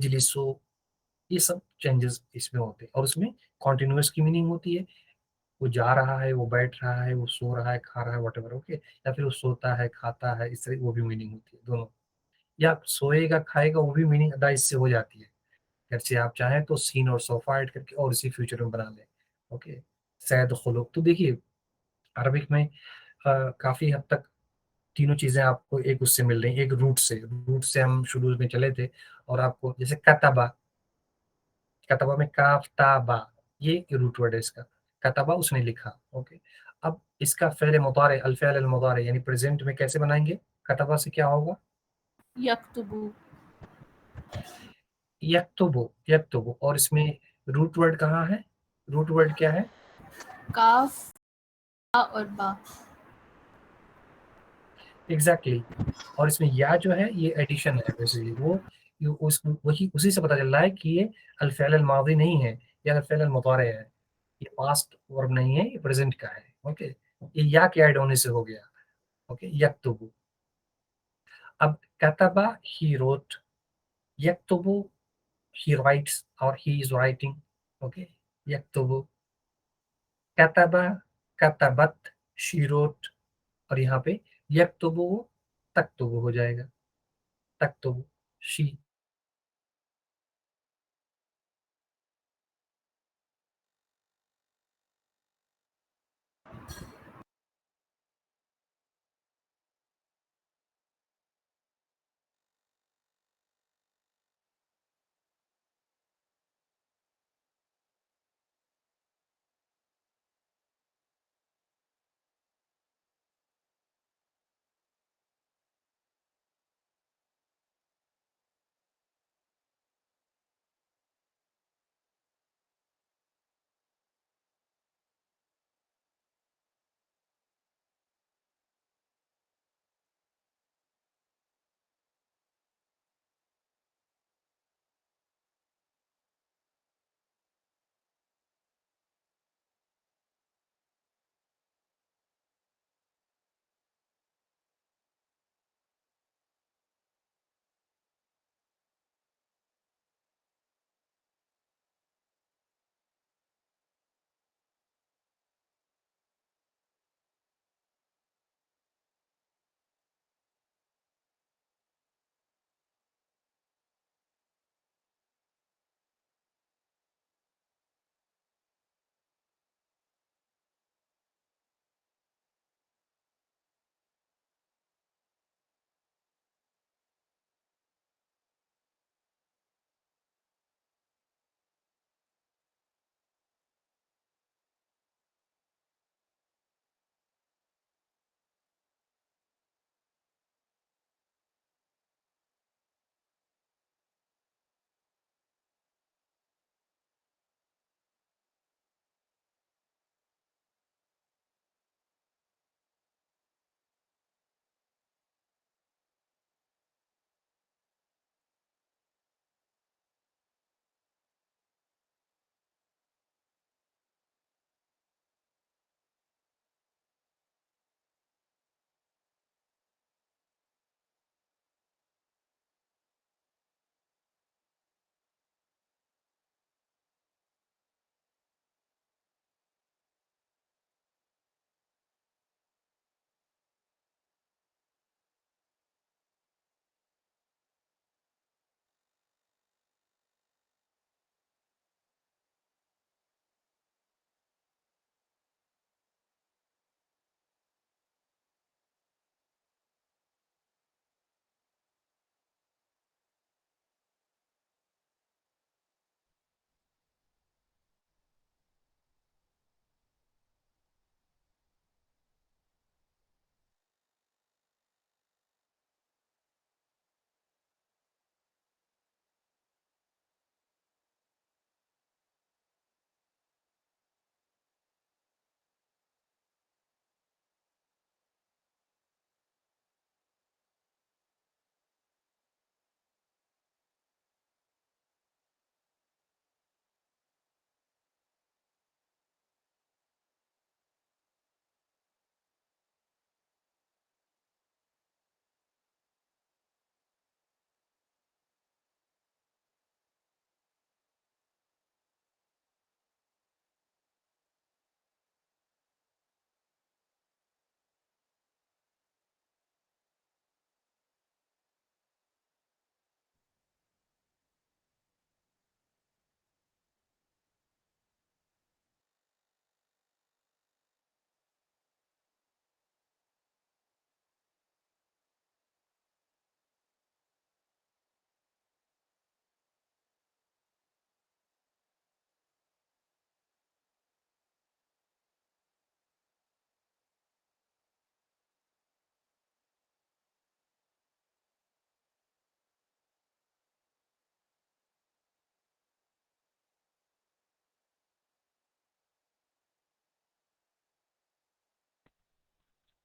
Easily सो, ये सब changes इसमें होते हैं और उसमें कॉन्टिन्यूअस की मीनिंग होती है। वो जा रहा है, वो बैठ रहा है, वो सो रहा है, खा रहा है, व्हाटएवर ओके या फिर वो सोता है, खाता है, इस तरह वो भी मीनिंग होती है, दोनों। या सोएगा, खाएगा वो भी मीनिंग अदा इससे हो जाती है। अगरचे आप चाहें तो सीन और सोफ़ा ऐड करके और इसी फ्यूचर में बना लें, ओके। सैद खुलूक तो देखिए अरबिक में काफ़ी हद तक तीनों चीज़ें आपको एक उससे मिल रही हैं, एक रूट से हम शुरू में चले थे और आपको जैसे कतबा, कतबा में काफ ता बा, ये रूट वर्ड है इसका। कतबा उसने लिखा, ओके। अब इसका फ़ेल मुतारे अल फ़ेल अल मुतारे यानी प्रेज़ेंट में कैसे बनाएँगे? कतबा से क्या होगा? यक्तुबु। यक्तुबु और इसमें रूट वर्ड कहाँ है? रूट वर्ड क्या है? काफ, बा और बा। एग्ज़ैक्टली और इसमें या जो है ये एडिशन है बेसिकली वो यू उस वही उसी से पता चल रहा है कि ये अल फ़िअल अल माज़ी नहीं है, ये अल फ़िअल अल मुतारे है। ये पास्ट वर्ब नहीं है, ये प्रेज़ेंट का है, ओके। ये या के ऐड होने से हो गया, ओके, यक्तुबु। अब कतबा ही रोट, यक्तुबु ही राइट्स और ही इज़ राइटिंग, ओके, यक्तुबु। कतबा, कतबत, शी रोट और यहाँ पे यक्तुबु तक्तुबु हो जाएगा, तक्तुबु, she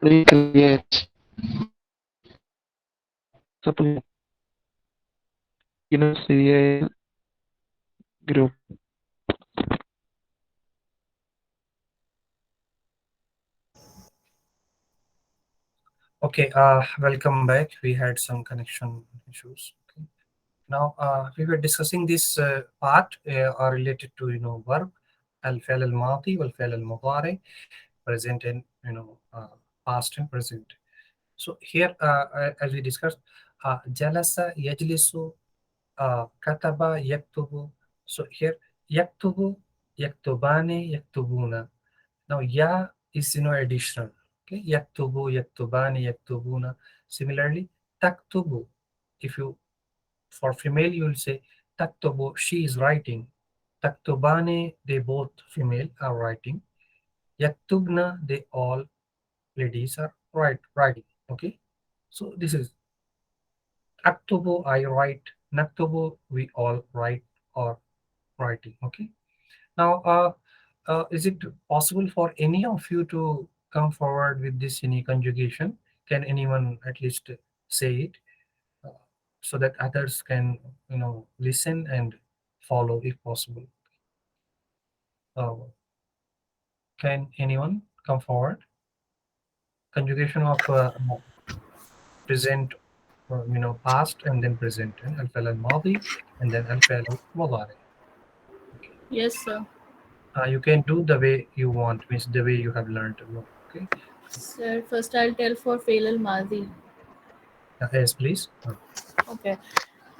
recreate supplement serial group. Okay, welcome back. We had some connection issues. Okay. Now, we were discussing this part are related to verb al-fi'l al-madi wal-fi'l al-mudari, present and past and present. So here, as we discussed, jalasa yajlisu, kataba yaktubu. So here, yaktubu, yaktubani, yaktubuna. Now, ya is additional. Okay, yaktubu, yaktubani, yaktubuna. Similarly, taktubu. If you for female, you will say taktubu. She is writing. Taktubani. They both female are writing. Yaktubna. They all ladies are writing. Okay, so this is aktubu. I write. Naktubu. We all write or writing. Okay. Now, is it possible for any of you to come forward with this any conjugation? Can anyone at least say it uh, so that others can, listen and follow if possible? Uh, can anyone come forward? Conjugation of present, past and then present, and al-fi'l al-madi and then al-fi'l al-mudari. Okay. Yes, sir. You can do the way you want, means the way you have learned. Okay. Sir, first I'll tell for fail al mazi. Yes, please. Okay.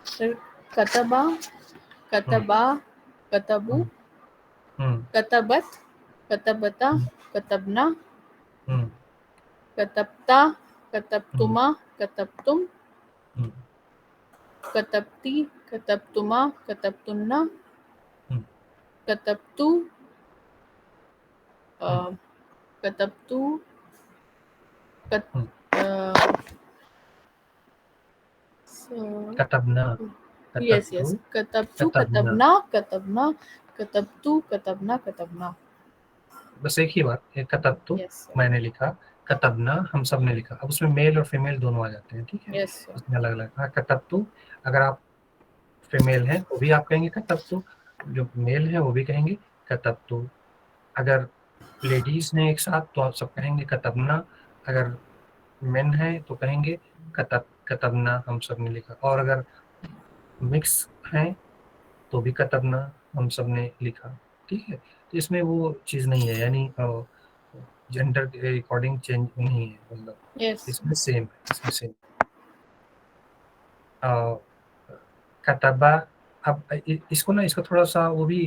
Sir, kataba, kataba, katabu, Mm, katabat, katabata, mm, katabna, mm, katabta, mm, katabtuma, katabtum, mm, katabti, katabtuma, katabtunna, mm, katabtu, mm, uh, katabtu, kat, mm. uh, so, Katabna, yes, yes. katabtu, Katabtu, katabna. katabna, katabna, katabtu, katabna, katabna. बस एक ही बात है, कतबतु Yes, sir. मैंने लिखा, कतबना हम सब ने लिखा। अब उसमें मेल और फीमेल दोनों आ जाते हैं, ठीक है। Yes, sir. उसमें अलग अलग, हाँ कतबतु अगर आप फीमेल हैं तो भी आप कहेंगे कतबतु, जो मेल है वो भी कहेंगे कतबतु। अगर लेडीज हैं एक साथ तो आप सब कहेंगे कतबना, अगर मेन है तो कहेंगे कतबना हम सब ने लिखा। और अगर मिक्स हैं तो भी कतबना हम सब ने लिखा, ठीक है। तो इसमें वो चीज़ नहीं है, यानी जेंडर के अकॉर्डिंग चेंज नहीं है, मतलब Yes. इसमें सेम है, इसमें सेम। कतबा, अब इसको ना, इसको थोड़ा सा वो भी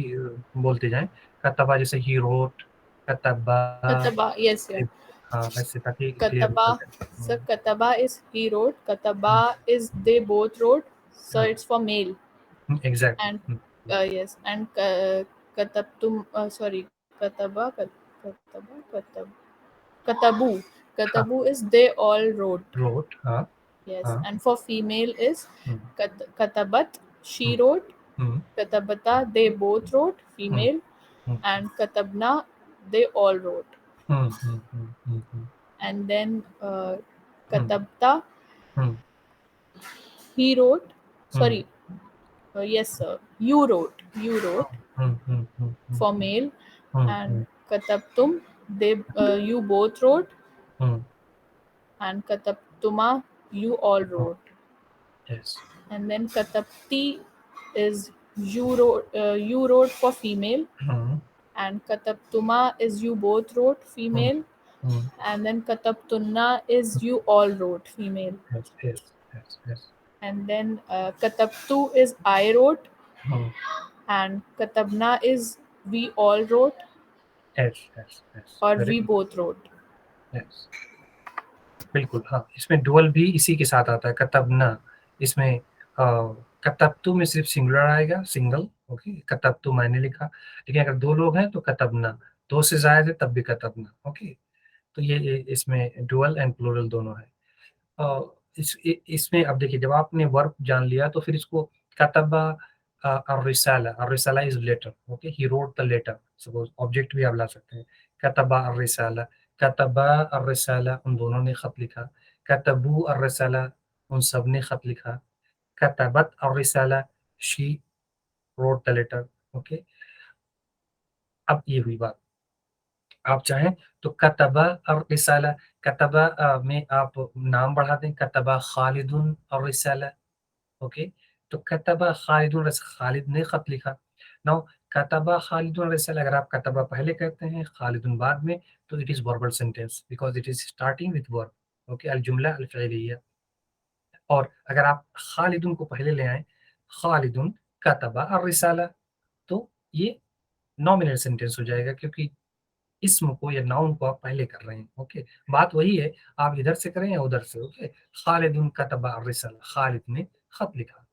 बोलते जाएं, कतबा जैसे ही रोट, कतबा, Kataba. Yes, yeah. हाँ ऐसे, ताकि क्लियर हो Kataba. सके। So Kataba is he wrote. Kataba is they both wrote. So it's for male. And exactly. yes, and katabtum. Sorry, kataba. Kataba. Katabu. हाँ, Katabu is they all wrote. Wrote, हाँ Yes, हाँ। and for female is hmm, katabat. She hmm, wrote. Hmm, Katabata. They both wrote. Hmm, Female. Hmm, And katabna. They all wrote. Hmm, hmm, hmm, hmm, And then hmm, katabta. Hmm, He wrote. Hmm, Sorry. Yes, sir. You wrote. You wrote hmm, hmm, hmm, for male. Hmm, And katabtum. They you both wrote. Hmm, And katabtuma. You all wrote. yes, And then katabti is you wrote for female. Hmm, And katabtuma is you both wrote hmm, female. Hmm, And then katabtunna is you all wrote female. yes, yes, yes, yes, And then katabtu is I wrote. Hmm, And katabna is we all wrote yes, yes, yes, or very we good, both wrote. yes, बिल्कुल। हाँ, इसमें dual भी इसी के साथ आता है, कतबना। इसमें कतब्तु में सिर्फ सिंगुलर आएगा, सिंगल, ओके। कतब्तु मैंने लिखा, लेकिन अगर 2 लोग हैं तो कतबना, 2 से ज़ायद है तब भी कतबना, ओके। तो ये इसमें डुअल एंड प्लूरल दोनों है। इसमें अब देखिए, जब आपने वर्ब जान लिया तो फिर इसको कतबा अर्रिसाला is letter, okay. He wrote the letter, suppose object भी आप ला सकते हैं। कतबा अर्रिसाला, कतबा अर्रिसाला, उन दोनों ने खत लिखा। कतबू अर्रिसाला, उन सब ने खत लिखा। कतबत अर्रिसाला, she wrote the letter, okay. अब ये हुई बात। आप चाहें तो कतबा और रिसाला, कतबा में आप नाम बढ़ा दें, कतबा खालिदुन और रिसाला, ओके। तो कतबा खालिदुन, खालिद ने खत लिखा। नाउ कतबा खालिदुन रिसाला, अगर आप कतबा पहले कहते हैं, खालिदुन बाद में, तो it is verbal sentence because it is starting with verb, okay. अल जुमला अल फ़िलिया। और अगर आप खालिदुन को पहले ले आए, खालिदुन कतबा और रिसाला, तो ये नॉमिनल सेंटेंस हो जाएगा, क्योंकि इस्म को या नाउन को आप पहले कर रहे हैं, ओके। बात वही है, आप इधर से करें या उधर से, ओके। खालिदुन कतबा अर्रिसाला, खालिद ने खत लिखा।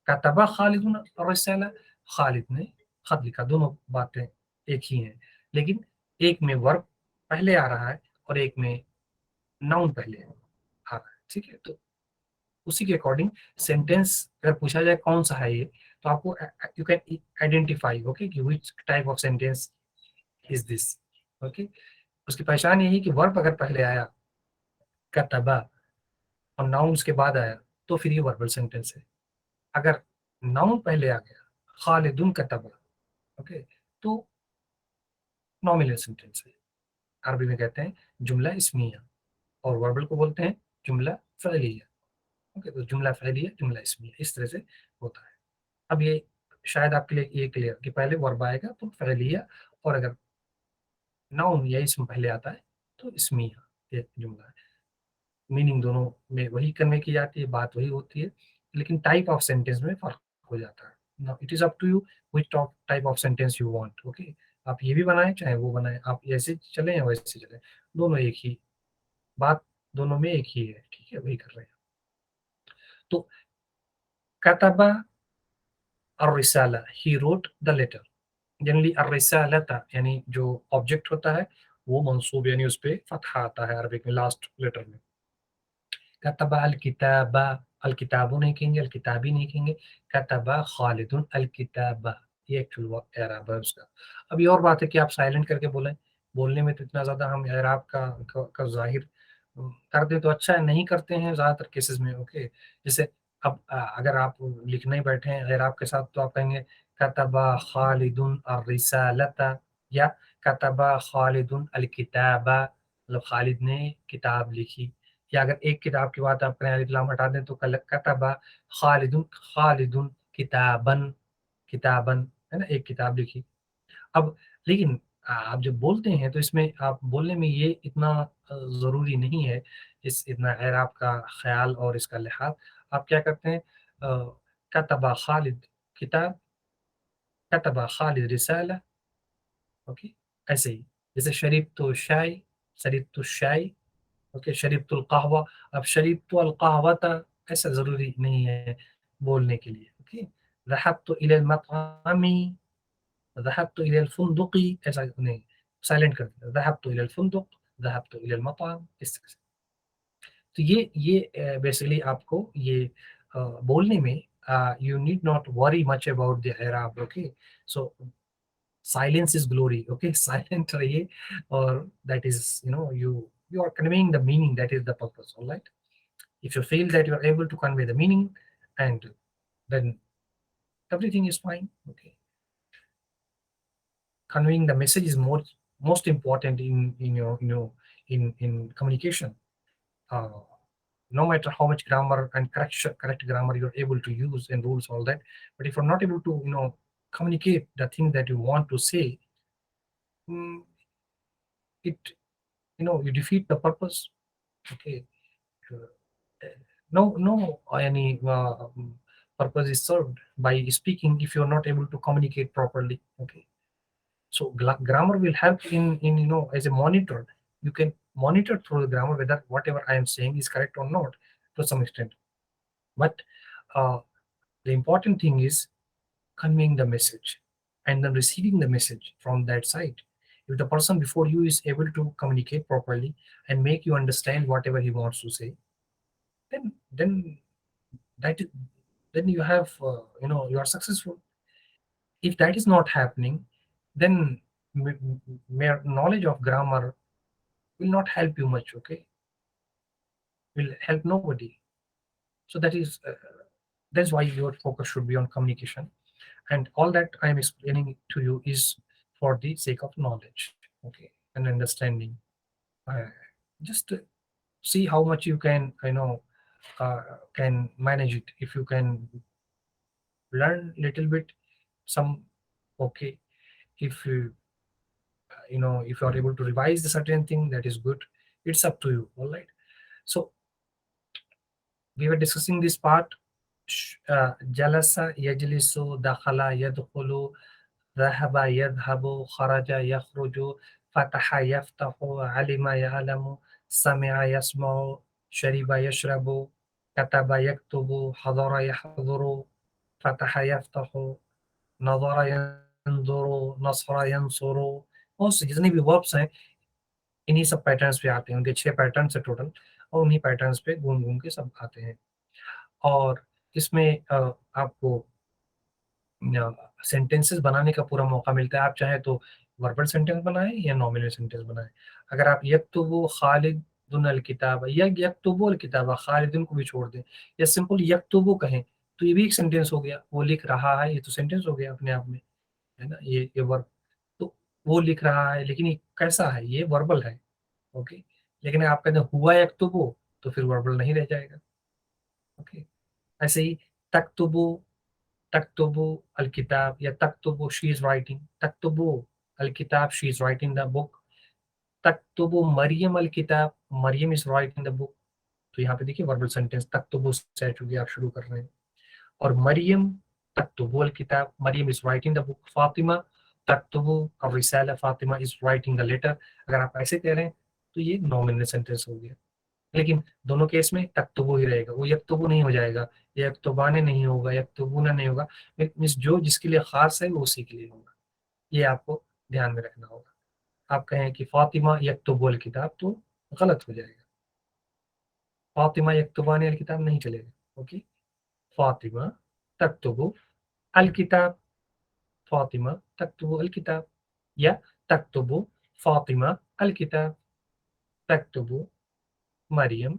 कतबा खालिदुन अर्रिसाला, खालिद ने खत लिखा। दोनों बातें एक ही हैं, लेकिन एक में वर्ब पहले आ रहा है और एक में नाउन पहले आ रहा है, ठीक है। तो उसी के अकॉर्डिंग सेंटेंस अगर पूछा जाए कौन सा है ये, तो आपको यू कैन आइडेंटिफाई, ओके, कि which type of sentence is this, okay. उसकी पहचान यही कि वर्ब अगर पहले आया कतबा और नाउन उसके बाद आया, तो फिर ये वर्बल सेंटेंस है। अगर नाउन पहले आ गया, खालिदुन कतबा, ओके, तो नॉमिनल सेंटेंस है। अरबी में कहते हैं जुमला इस्मिया, और वर्बल को बोलते हैं जुमला फ़इलिया, ओके। तो जुमला फ़इलिया, जुमला इस्मिया, इस तरह से होता है। अब ये शायद आपके लिए ये क्लियर कि पहले वर्ब आएगा तो फ़इलिया, और अगर नाउन या इसम पहले आता है तो इस्मिया, ये जुमला है। मीनिंग दोनों में वही कन्वे की जाती है, बात वही होती है, लेकिन टाइप ऑफ सेंटेंस में फ़र्क हो जाता है। Now it is up to you which type of sentence you want, okay. आप ये भी बनाएँ, चाहे वो बनाएँ, आप ऐसे चलें या वैसे चलें, दोनों एक ही बात, दोनों में एक ही है, ठीक है? वही कर रहे हैं। तो कतबा अर्रिसाला, he wrote the letter. Generally अर्रिसालता यानी जो ऑब्जेक्ट होता है, वो मंसूब यानी उस पे फ़तहा आता है अरबिक में लास्ट लेटर में। कतबा अल किताबा, अल किताबु नहीं कहेंगे, अल किताबी नहीं कहेंगे, कतबा खालिदुन अल किताबा, ये एक्चुअल एराब है उसका। अब ये और बात है कि आप साइलेंट करके बोलें, बोलने में तो इतना ज़्यादा हम एराब का ज़ाहिर कर दें तो अच्छा है, नहीं करते हैं ज़्यादातर केसेज़ में, ओके। जैसे अब अगर आप लिखने ही बैठे हैं एराब के साथ, तो आप कहेंगे कतबा खालिदुन अर्रिसालता, या कतबा खालिदुन अल किताबा, मतलब खालिद ने किताब लिखी। या अगर एक किताब की बात आप करें, अलिफ लाम हटा दें, तो कल कतबा खालिदुन, खालिदुन किताबन, किताबन, है ना? एक किताब लिखी। अब लेकिन आप जब बोलते हैं तो इसमें आप बोलने में ये इतना ज़रूरी नहीं है, इस इतना एराब का ख़्याल और इसका लिहाज़। आप क्या करते हैं, कतबा खालिद किताब, कतबा खालिद रिसाला, ओके, ऐसे ही। जैसे शरीबतु शाय, शरीबतु शाय, ओके, शरीबतुल कहवा, अब शरीबतुल कहवता ऐसा ज़रूरी नहीं है बोलने के लिए, ओके। ज़हबतु इलल मत्अमी, ज़हबतु इलल फुंदुक़ी, ऐसा नहीं, साइलेंट कर दिया, ज़हबतु इलल फुंदुक़, ज़हबतु इलल मत्अम, इस तरह से। तो ये बेसिकली आपको ये बोलने में you need not worry much about the एराब, okay. So silence is glory, okay. Silent रहिए, और that is you are conveying the meaning, that is the purpose, all right. If you feel that you are able to convey the meaning, and then everything is fine, okay. Conveying the message is most important in your in communication. uh, no matter how much grammar and correct grammar you're able to use and rules, all that, but if you're not able to communicate the thing that you want to say, mm, it you defeat the purpose, okay. Uh, no any purpose is served by speaking if you're not able to communicate properly, okay. So grammar will help in as a monitor. You can monitor through the grammar whether whatever I am saying is correct or not, to some extent. But uh, The important thing is conveying the message and then receiving the message from that side. If the person before you is able to communicate properly and make you understand whatever he wants to say, then that is, then you have you are successful. If that is not happening, then mere knowledge of grammar will not help you much. Okay, will help nobody. So that's why your focus should be on communication, and all that I am explaining to you is for the sake of knowledge, okay, and understanding. uh, just see how much you can uh, can manage it. If you can learn little bit some, okay. If if you are able to revise the certain thing, that is good. It's up to you. All right. So we were discussing this part. Jalasa yajlisu, dakhala yadkhulu, dhahaba yadhhabu, kharaja yakhruju, fataha yaftahu, alima ya'lamu, sami'a yasma'u, shariba yashrabu, kataba yaktubu, hadara yahduru, fataha yaftahu, nadara yanzuru, nasra yansuru. बहुत जितने भी verbs हैं, इन्हीं सब patterns पे आते हैं। उनके 6 पैटर्न्स है टोटल, और उन्हीं पैटर्न्स पे घूम-घूम के सब आते हैं। और इसमें आपको सेंटेंसेस बनाने का पूरा मौका मिलता है। आप चाहें तो वर्बल सेंटेंस बनाएँ या नॉमिनल सेंटेंस बनाएँ। अगर आप यक्तुबु खालिदुन अल किताब या यक्तुबु अल किताब, खालिदुन को भी छोड़ दें या सिंपल यक्तुबु कहें, तो ये भी एक सेंटेंस हो गया। वो लिख रहा है, ये तो सेंटेंस हो गया अपने आप में, है ना? ये वर्ब। तो वो लिख रहा है, लेकिन ये कैसा है? ये वर्बल है, ओके। लेकिन आप कहते हैं हुआ यक्तुबु, तो फिर वर्बल नहीं रह जाएगा, ओके। ऐसे ही तक्तुबु, तक्तुबु अल-किताब या तक्तुबु शी इज़ राइटिंग, तक्तुबु अल-किताब she is writing the book, तक्तुबु मरियम अल-किताब Maryam is writing the book. तो यहाँ पे देखिए वर्बल सेंटेंस तक्तुबु से चूँकि आप शुरू कर रहे हैं, और मरियम तक्तुबु अल-किताब Maryam is writing the book, Fatima तक्तुबु ar-रिसाला Fatima is writing the letter. अगर आप ऐसे कह रहे हैं, तो ये नॉमिनल सेंटेंस हो गया। लेकिन दोनों केस में तक्तुबु ही रहेगा, वो यक्तुबु नहीं हो जाएगा, यक्तुबाने नहीं होगा, यक्तुबूना नहीं होगा। मीन्स जो जिसके लिए खास है वो उसी के लिए होगा। ये आपको ध्यान में रखना होगा। आप कहें कि फातिमा यक्तुबुल किताब, तो गलत हो जाएगा। फातिमा यक्तुबाने अल किताब नहीं चलेगा, ओके। फातिमा तक्तुबु अल किताब, फातिमा तक्तुबु अल किताब, या तक्तुबु फातिमा अल किताब, तक्तुबु मरियम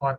और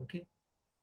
ओके।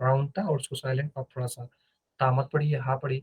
राउंड था और उसको साइलेंट और थोड़ा सा तामत पड़ी है, हाँ पड़ी,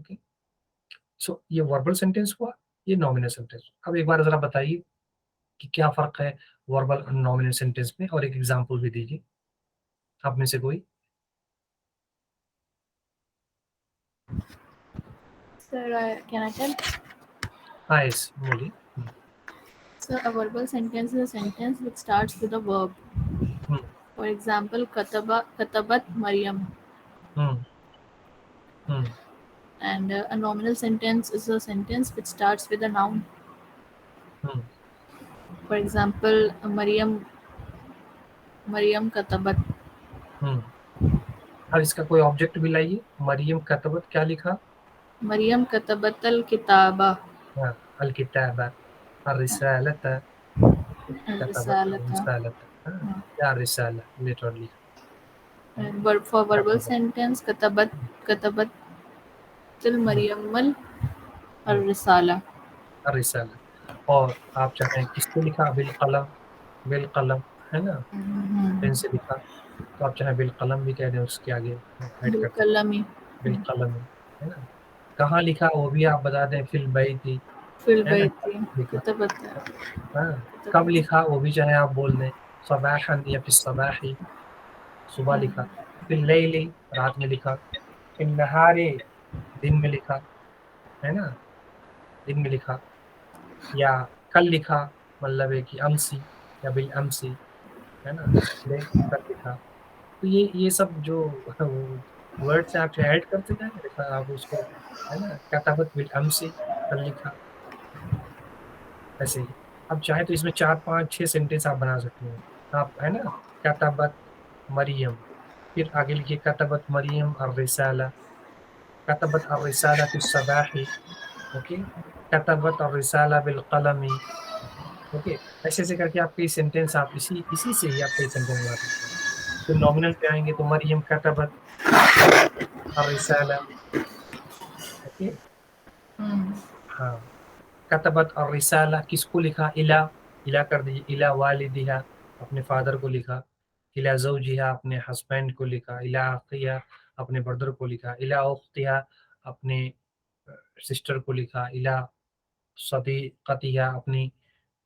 ओके। सो ये वर्बल सेंटेंस हुआ, ये नॉमिनल सेंटेंस। अब एक बार जरा बताइए कि क्या फर्क है वर्बल और नॉमिनल सेंटेंस में, और एक एग्जांपल भी दीजिए आप में से कोई। Sir, can I tell? हाँ, यस बोलिए। So a verbal sentence is a sentence which starts with a verb. Hmm, For example, katabat Maryam. Hmm, hmm, And a nominal sentence is a sentence which starts with a noun. Hmm, For example, Maryam katabat. हम्म। अब इसका कोई object भी लाइए। मरियम कतबत क्या लिखा? Maryam katabatal kitaba. हाँ, अल किताबा, अर्रिसालता, कतबत Risalata. अर्रिसालता, हाँ, क्या रिसाला लिटरली। And for verbal कतबत, sentence, katabatil hmm, Maryamal hmm, ar-risala. अर्रिसाला। और आप चाहें किससे लिखा? बिल कलम, बिल कलम, है ना, पेन से लिखा। तो आप चाहे बिल कलम भी कह दें उसके आगे, ऐड Bil कर सकते kalami. हैं, बिल कलम, है ना। कहाँ लिखा वो भी आप बता दें, फिल बैती, Fil है ना, baiti. लिखा। Katabata. हाँ, कब लिखा वो भी चाहे आप बोल दें, सबाहन या फिर सबाही, सुबह लिखा, फिर लैली रात में लिखा, फिर नहारे दिन में लिखा, है ना, दिन में लिखा, या कल लिखा, मतलब है कि अमसी या बिल अमसी, है ना, टुडे कल लिखा। तो ये सब जो वर्ड्स आप ऐड करते जाएंगे, आप उसको, है ना, कताबत बिल अमसी कल लिखा, ऐसे ही। अब चाहे तो इसमें 4, 5, 6 सेंटेंस आप बना सकते हैं। आप है ना, कतबत मरियम, फिर आगे लिखिए कतबत मरियम अर्रिसाला, कतबत अर्रिसाला फिस सबाही, ओके, कतबत अर्रिसाला बिल कलमी, ओके। ऐसे ऐसे करके आप कई सेंटेंस आप इसी इसी से ही आप कई सेंटेंस बना सकते हैं। फिर नॉमिनल पे आएंगे तो मरियम कतबत अर्रिसाला, ओके। हाँ, कतबत और रिसाला किसको लिखा, इला, इला कर दीजिए, इला वालिदिहा अपने फादर को लिखा, इला ज़ौजिहा अपने हस्बैंड को लिखा, इला अखिहा अपने ब्रदर को लिखा, इला उख्तिहा अपने सिस्टर को लिखा, इला सदीक़तिहा अपनी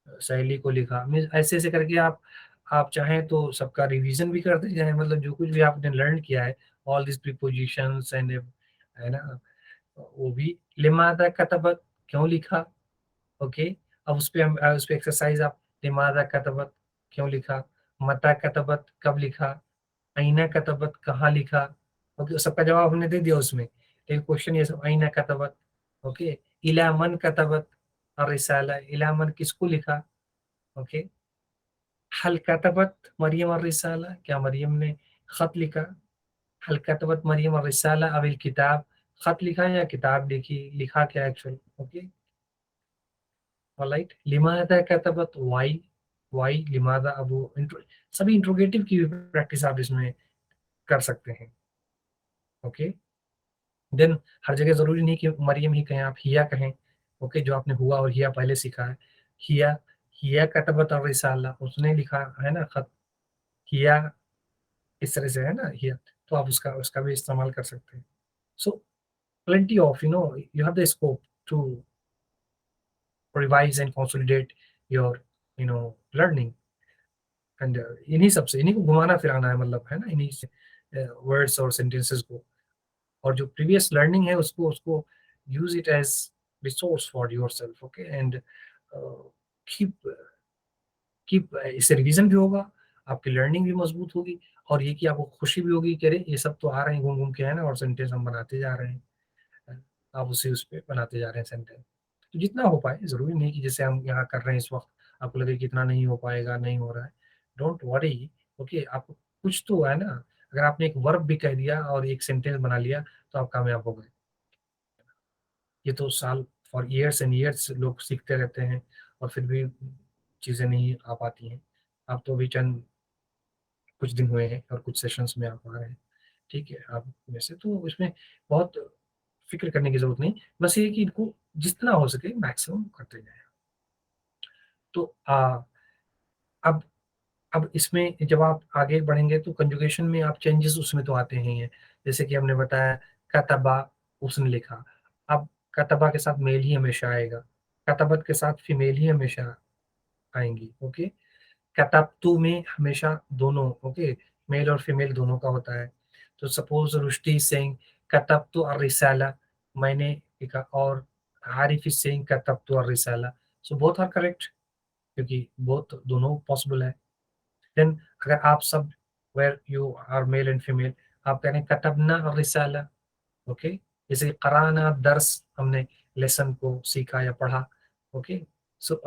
सहेली को लिखा। मीन्स ऐसे ऐसे करके आप चाहें तो सबका रिवीजन भी करते जाएं, मतलब जो कुछ भी आपने लर्न किया है, ऑल दिस प्रीपोजिशंस एंड, है ना, वो भी लिमादा कतबत क्यों लिखा, ओके। अब उस पे एक्सरसाइज आप, लिमादा कतबत क्यों लिखा, मता कतबत कब लिखा, अइना कतबत कहाँ लिखा, ओके। सबका जवाब हमने दे दिया उसमें, लेकिन क्वेश्चन ये सब अइना कतबत, ओके। इला मन कतबत और रिसाला, इला मन किसको लिखा, ओके। हल कतबत मरियम और रिसाला, क्या मरियम ने खत लिखा, हल कतबत मरियम और रिसाला अबिल किताब, खत लिखा या किताब लिखी, लिखा क्या एक्चुअल, ओके। ऑलराइट, लिमादा कतबत, वाई लिमादा, अब वो सभी इंट्रोगेटिव की प्रैक्टिस आप इसमें कर सकते हैं, ओके। देन हर जगह जरूरी नहीं कि मरियम ही कहें, आप हिया कहें, ओके, जो आपने हुआ और हिया पहले सीखा है, हिया, हिया कतबत और रिसाला, उसने लिखा है ना खत, हिया, इस तरह से है ना हिया, तो आप उसका उसका भी इस्तेमाल कर सकते हैं। So plenty of you have the scope to revise and consolidate your learning, and इन्हीं सबसे, इन्हीं को घुमाना फिराना है, मतलब है ना, इन्हीं से वर्ड्स और सेंटेंसेस को, और जो प्रीवियस लर्निंग है उसको उसको use it as resource for yourself, okay. And keep keep इससे रिवीजन भी होगा, आपकी लर्निंग भी मजबूत होगी, और ये कि आपको खुशी भी होगी कि अरे ये सब तो आ रहे हैं घूम घूम के, है ना, और सेंटेंस हम बनाते जा रहे हैं, आप उसी उस पे बनाते जा रहे हैं सेंटेंस। तो जितना हो पाए, जरूरी नहीं कि जैसे हम यहाँ कर रहे हैं इस वक्त आपको लगे कि इतना नहीं हो पाएगा, नहीं हो रहा है, डोंट वरी, ओके। आपको कुछ तो है ना, अगर आपने एक वर्ब भी कह दिया और एक सेंटेंस बना लिया तो आप कामयाब हो गए। ये तो साल, फॉर ईयर्स एंड ईयर्स लोग सीखते रहते हैं और फिर भी चीज़ें नहीं आ पाती हैं। आप तो अभी चंद कुछ दिन हुए हैं और कुछ सेशंस में आप आ रहे हैं, ठीक है। आप वैसे तो इसमें बहुत फ़िक्र करने की ज़रूरत नहीं, बस ये है कि इनको जितना हो सके मैक्सिमम करते जाएँ। तो अब अब इसमें जब आप आगे बढ़ेंगे तो कंजुगेशन में आप चेंजेस उसमें तो आते ही हैं। जैसे कि हमने बताया कतबा, उसने लिखा। अब कतबा के साथ मेल ही हमेशा आएगा, कतबत के साथ फीमेल ही हमेशा आएँगी, ओके। कतबतु में हमेशा दोनों, ओके, मेल और फीमेल दोनों का होता है। तो सपोज़ रुश्दी इज़ सेइंग कतबतु अर्रिसाला, मैंने लिखा, और आरिफ इज़ सेइंग कतबतु अर्रिसाला। सो बोथ आर करेक्ट, क्योंकि बोथ दोनों पॉसिबल है। देन अगर आप सब, where you are male and female, आप कह रहे हैं कतबना रिसाला, ओके। जैसे कराना दर्स, हमने लेसन को सीखा या पढ़ा, ओके। सो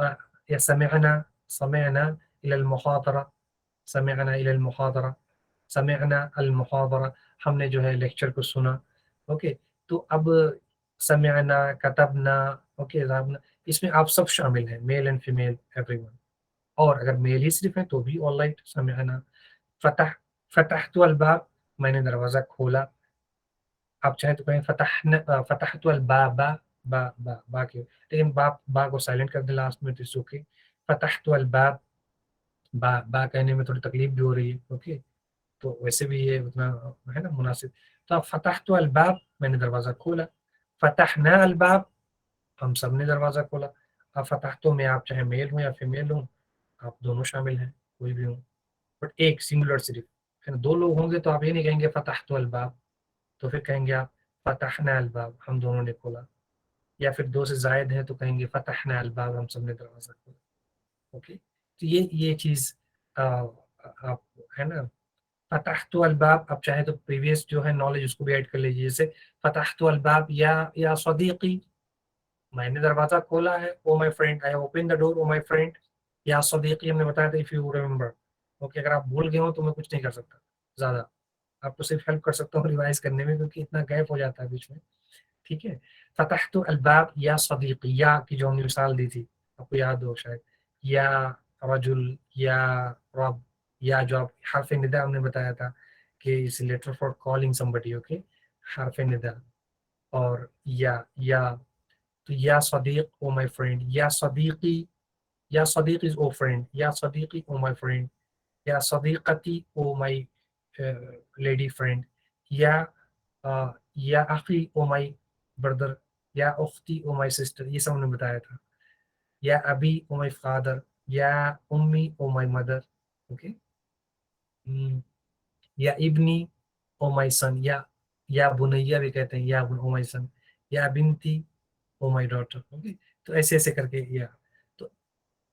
या समिअना, समिअना इलल मुहादरा, समिअना इलल मुहादरा, समिअना अल मुहादरा, हमने जो है लेक्चर को सुना, ओके। तो अब समिअना, कतबना, ओके, ज़ाबना, इसमें आप सब शामिल हैं, मेल एंड फीमेल एवरीवन। और अगर मेल ही सिर्फ है तो भी ऑलराइट, समिअना। फतह, फतहतु अलबाब, मैंने दरवाज़ा खोला। आप चाहें तो कहें फतहतु अलबाबा, बा के, लेकिन बा को साइलेंट कर दें लास्ट में तो इट्स ओके। फतहतु अलबाब, बा कहने में थोड़ी तकलीफ भी हो रही है, ओके, तो वैसे भी ये उतना है ना मुनासिब। तो आप फतहतु अलबाब, मैंने दरवाज़ा खोला। फतहना अलबाब, हम सब ने दरवाज़ा खोला। अब फतहतु में आप चाहे मेल हो या फीमेल हो, आप दोनों शामिल हैं, कोई भी हो। बट एक सिंगुलर सिर्फ, है ना। 2 लोग होंगे तो आप ये नहीं कहेंगे फ़तहतु अलबाब, तो फिर कहेंगे आप फ़तहना अलबाब, हम दोनों ने खोला। या फिर 2 से ज़ायद हैं तो कहेंगे फ़तहना अलबाब, हम सबने दरवाज़ा खोला, ओके। तो ये चीज़ आप, है ना, फ़तहतु अलबाब, आप चाहें तो प्रीवियस जो है नॉलेज उसको भी ऐड कर लीजिए, जैसे फ़तहतु अलबाब या सदीक़ी, मैंने दरवाजा खोला है, ओ my friend, I open the door, O my friend. या सदीकी हमने बताया था, इफ यू रिमेंबर। ओके, अगर आप भूल गए हो तो मैं कुछ नहीं कर सकता ज्यादा, आपको सिर्फ हेल्प कर सकता हूँ रिवाइज करने में, क्योंकि इतना गैप हो जाता है बीच में। ठीक है। फतहतु अलबाब या सदीकी, या की जो हमने मिसाल दी थी, आपको याद हो शायद, या रजुल, या रब, या जो आप हरफ निदा हमने बताया था कि इस letter for calling somebody. Okay, हरफ निदा। और या तो या सदीक ओ माय फ्रेंड, या सदीकी, या सदीक इज ओ फ्रेंड, या सदीकी ओ माय फ्रेंड, या सदीकती ओ माय लेडी फ्रेंड, या या अखी ओ माय ब्रदर, या उख्ती ओ माय सिस्टर, ये सब हमने बताया था। या अबी ओ माय फादर, या उम्मी ओ माय मदर। ओके। या इब्नी ओ माय सन, या बुनैया भी कहते हैं, या ओ माय सन, या बिनती ओ माय डॉटर। ओके, तो ऐसे ऐसे करके या तो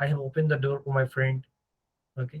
I have opened the door to my friend. Okay,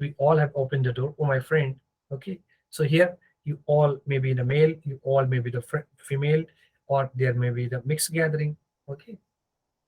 we all have opened the door to my friend. Okay, so here you all may be the male, you all may be the female, or there may be the mixed gathering. Okay,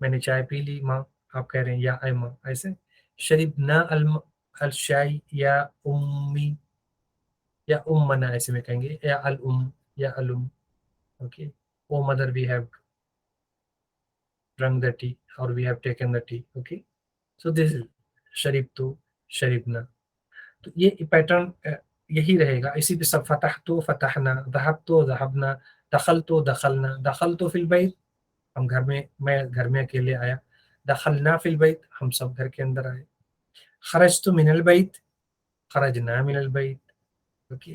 मैंने चाय P ली माँ, आप कह रहे हैं या आई माँ, ऐसे शरीबना अलशाई या उम्मी, या उम्मना ऐसे में कहेंगे, या अल उम, या अलुम। Okay, O mother we have drunk the tea, और we have taken the tea. Okay, so this is शरीब तो, शरीबना। तो ये पैटर्न यही रहेगा, इसी पे सब फतह तो फतहना, दहब तो दहबना, दखल तो दखलना, दखल तो फिल बैत, हम घर में, मैं घर में अकेले आया, दखलना फिल बैत, हम सब घर के अंदर आए, खरज तो मिनल बैत, खरजना मिनल बैत। Okay,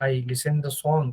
I listen the song,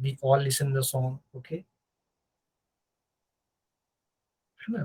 we all listen the song. okay, है ना।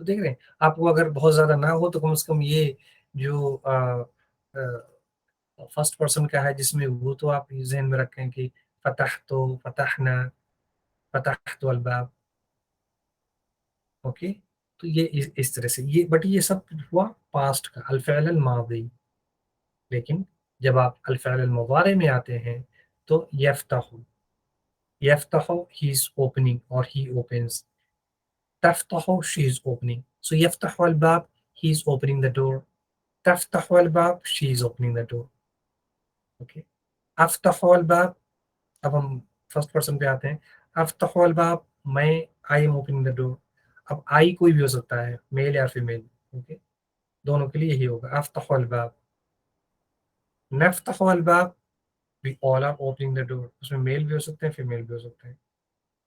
तो देख रहे हैं, आपको अगर बहुत ज्यादा ना हो तो कम से कम ये जो फर्स्ट पर्सन का है जिसमें, वो तो आप जहन में रखें कि फतह तो, फतहना, फतह तो अलबाब। ओके, तो ये इस तरह से ये, बट ये सब हुआ पास्ट का अल फ़िअल अल मादी। लेकिन जब आप अल फ़िअल अल मुज़ारे में आते हैं तो यफ्तहु, यफ्तहु ही इज ओपनिंग और ही ओपन्स, तफ्तहु शी इज ओपनिंग, सो यफ्तहु अल बाब, he is opening the door, तफ्तहु अल बाब, she is opening the door. Okay, अफ्तहु अल बाब, अब हम फर्स्ट पर्सन पे आते हैं। अफ्तहु अल बाब, मैं, I am opening the door. अब आई कोई भी हो सकता है, मेल या फीमेल। ओके, दोनों के लिए यही होगा, अफ्तहु अल बाब। नफ्तहु अल बाब, we all are opening the door, उसमें मेल भी हो सकते हैं, फीमेल भी हो सकते हैं।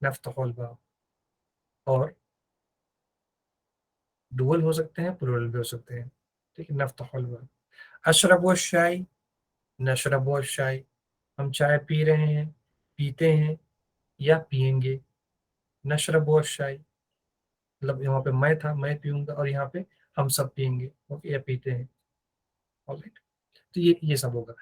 नफ्तहु अल बाब, और डुअल हो सकते हैं, प्लूरल भी हो सकते हैं। ठीक है, नफ्तहु अल बाब। अशरबु शाई, नशरबु शाई, हम चाय पी रहे हैं, पीते हैं, या पिएंगे। नशरबु शाई, मतलब यहाँ पे मैं था, मैं पीऊंगा, और यहाँ पे हम सब पिएंगे। ओके, या पीते हैं। ऑलराइट, तो ये सब होगा।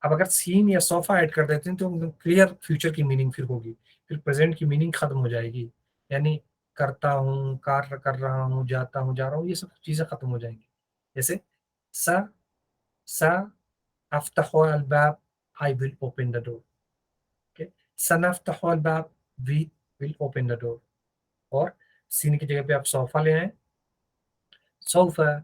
अब अगर सीन या सोफा ऐड कर देते हैं तो क्लियर फ्यूचर की मीनिंग फिर होगी, फिर प्रेजेंट की मीनिंग खत्म हो जाएगी। यानी करता हूँ, कार्य कर रहा हूँ, जाता हूँ, जा रहा हूँ, ये सब चीजें खत्म हो जाएंगी। जैसे सा सा अफ्तहु अल बाब, I will open the door. Okay, सनफ्तहु अल बाब, we will open the door. और सीन की जगह पे आप सोफा ले आए, सोफा,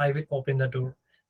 I will open the door.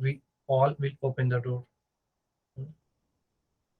we all will open the door.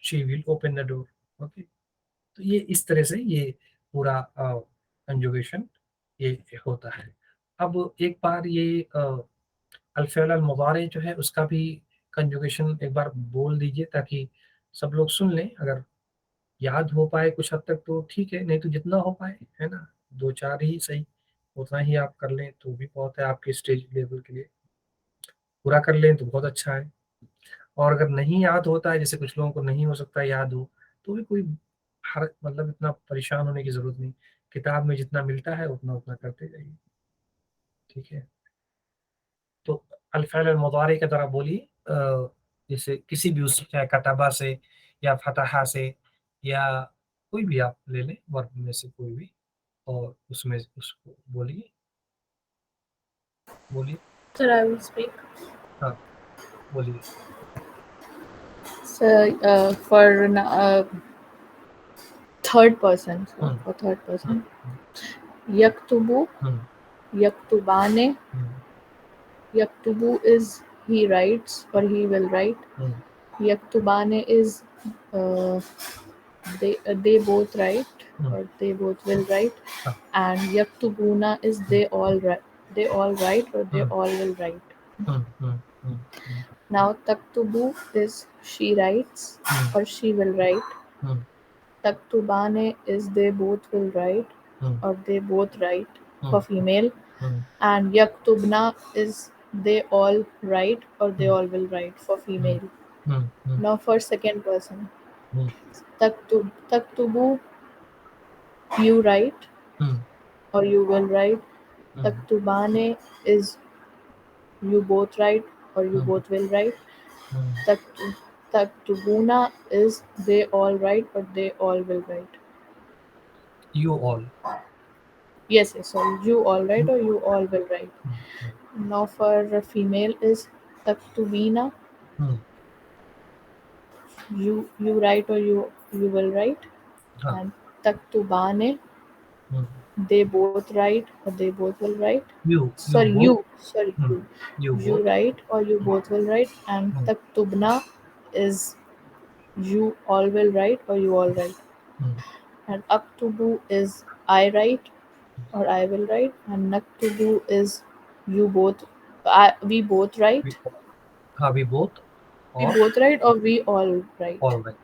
she will open the door. Okay, तो ये इस तरह से ये पूरा कंजुगेशन ये होता है। अब एक बार ये अल फ़िअल अल मुज़ारे जो है उसका भी कंजुगेशन एक बार बोल दीजिए, ताकि सब लोग सुन लें। अगर याद हो पाए कुछ हद तक तो ठीक है, नहीं तो जितना हो पाए, है ना? 2-4 ही सही। उतना ही आप कर लें तो भी बहुत है आपके स्टेज लेवल के लिए। पूरा कर लें तो बहुत अच्छा है। और अगर नहीं याद होता है, जैसे कुछ लोगों को नहीं हो सकता याद हो, तो भी कोई हर मतलब इतना परेशान होने की ज़रूरत नहीं। किताब में जितना मिलता है उतना-उतना करते जाइए, ठीक है? तो अल-फ़िअल अल-मुज़ारी की तरह बोलिए जैसे किसी भी उस चाहे कतबा से या फ़तहा से या कोई भी आप ले लें वर्ब में से कोई भी और उसमें उसको बोलिए, बोलिए। Sir, I will speak. हाँ, बोलिए। So, for third person, so hmm, for third hmm, person, hmm, yaktubu, hmm, yaktubane. Hmm, Yaktubu is he writes or he will write. Hmm, Yaktubane is uh, they both write hmm, or they both will write, हाँ, and Yaktubuna is hmm, they all write or they hmm, all will write. Hmm, hmm, hmm, hmm, Now Taktubu is she writes hmm, or she will write. Hmm, Taktubane is they both will write hmm, or they both write for hmm, female, hmm, and Yaktubna is they all write or they hmm, all will write for hmm, female. Hmm, hmm, Now for second person, hmm, Taktubu you write hmm, or you will write. Hmm, Taktubane is you both write or you hmm, both will write. Hmm, Taktu, Taktubuna is they all write or they all will write. you all, Yes, sorry, you all write you or you all will write. Hmm, hmm, Now for a female is Taktubina, hmm, you write or you will write, हाँ, and Taktubane hmm, they both write or they both will write. you Sorry, both, hmm, you you both, write or you hmm, both will write, and hmm, Taktubna is you all will write or you all write, hmm, and Aktubu is I write or I will write, and Naktubu is you both we both we write, हाँ, we both we और both write or we all write all right,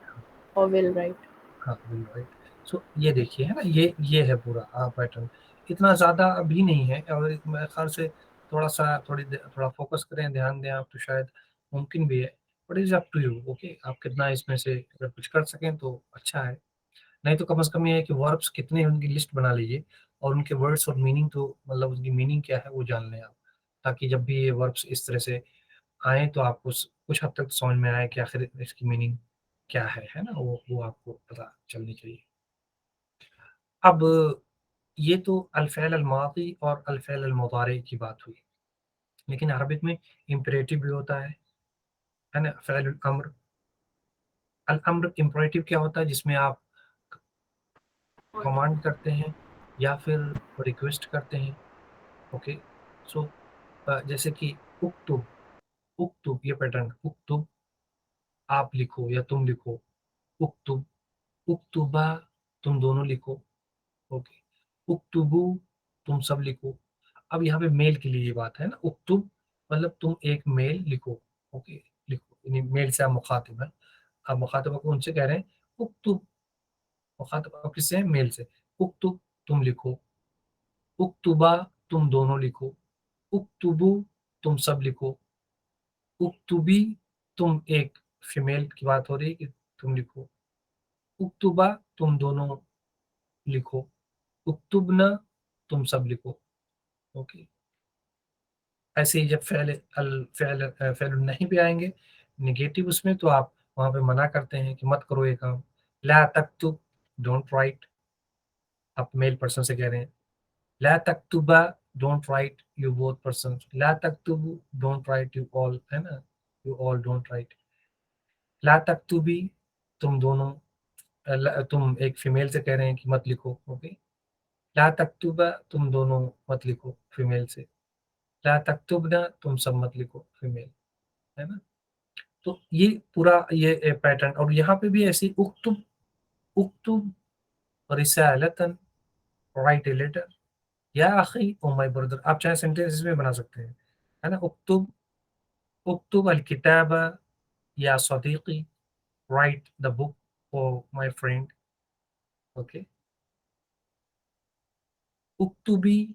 or will write. हाँ, will write। सो ये देखिए है ना, ये है पूरा पैटर्न। इतना ज़्यादा अभी नहीं है और मेरे ख़्याल से थोड़ा फ़ोकस करें, ध्यान दें आप तो शायद मुमकिन भी है। But it's up to you okay, आप कितना इसमें से अगर कुछ कर सकें तो अच्छा है। नहीं तो कम से कम ये है कि वर्ब्स कितने हैं उनकी लिस्ट बना लीजिए और उनके वर्ड्स और मीनिंग तो मतलब उनकी मीनिंग क्या है वो जान लें आप। ताकि जब भी ये वर्ब्स इस तरह से आएँ तो आपको कुछ हद तक समझ में आए कि आखिर इसकी मीनिंग क्या है ना? वो आपको पता चलनी चाहिए। अब ये तो अल-फ़िअल अल-माज़ी और अल-फ़िअल अल-मुज़ारी की बात हुई। लेकिन अरबिक में इम्पेरेटिव भी होता है ना? फ़िअल अल-अम्र, अल-अम्र इम्पेरेटिव क्या होता है जिसमें आप कमांड करते हैं या फिर रिक्वेस्ट करते हैं, ओके? सो जैसे कि उक्तुब, उक्तुब ये पैटर्न उक्तुब आप लिखो या तुम लिखो, उक्तुब, उक्तुबा तुम दोनों लिखो, ओके? उक्तुबू तुम सब लिखो। अब यहाँ पे मेल के लिए ये बात है ना, उक्तुब मतलब तुम एक मेल लिखो, ओके? लिखो, यानी मेल से आप मुखातिब हैं। आप मुखातिब को उनसे कह रहे हैं, उक्तुब, मुखातिब आप किससे हैं? मेल से। उक्तुब तुम लिखो, उक्तुबा तुम दोनों लिखो, उक्तुबू तुम सब लिखो, उक्तुबी तुम एक फीमेल की बात हो रही है कि तुम लिखो, उक्तुबा तुम दोनों लिखो, उक्तुबना तुम सब लिखो, ओके? ऐसे ही जब फ़ेल नहीं पे आएँगे, नेगेटिव उसमें तो आप वहाँ पे मना करते हैं कि मत करो ये काम। ला तक्तुब, डोंट राइट, आप मेल पर्सन से कह रहे हैं। ला तक्तुबा, don't write, you both persons. ला तक्तुबु, डोंट राइट, यू ऑल, है ना? You all don't write. ला तक्तुबी, तुम दोनों तुम एक फीमेल से कह रहे हैं कि मत लिखो, ओके? ला तक्तुबा, तुम दोनों मत लिखो, फीमेल से। ला तक्तुबना, तुम सब मत लिखो, फीमेल, है ना? तो ये पूरा ये पैटर्न और यहाँ पे भी ऐसे ही उक्तुब, उक्तुब रिसालतन, राइट ए लेटर, या अखी ओ माय ब्रदर, आप चाहे सेंटेंस में बना सकते हैं, है ना? उक्तुब, उक्तुब अल किताबा या सदीकी, write the book O my friend, okay? उक्तुबी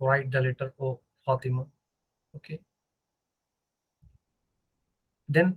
Write the letter O Fatima. Okay. Then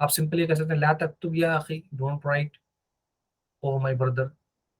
आप सिंपली कह सकते हैं ला तक्तुब या अखी, don't write oh my brother.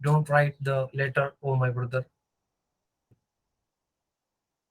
don't write the letter oh my brother.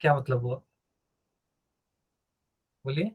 क्या मतलब हुआ, बोलिए.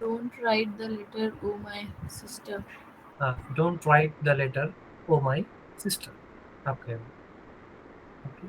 Don't write the letter, oh my sister. Don't write the letter oh my sister. आप कह रहे हैं. Okay.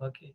Okay.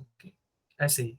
Okay. ऐसे ही.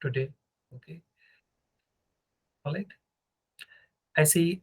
today. Okay. Alright. ऐसे ही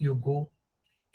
you go.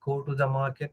go to the market.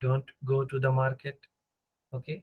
don't go to the market. Okay.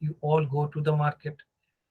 you all go to the market.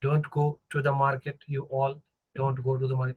don't go to the market, you all don't go to the market.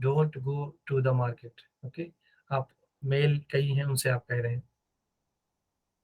don't go to the market. Okay. आप mail कई हैं उनसे आप कह रहे हैं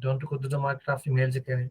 don't go to the market, आप female से कह रहे हैं.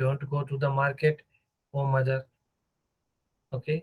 don't go to the market, oh mother. Okay.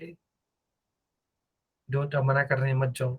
Okay. don't, अब मना कर रहे हैं मत जाओ.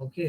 ओके.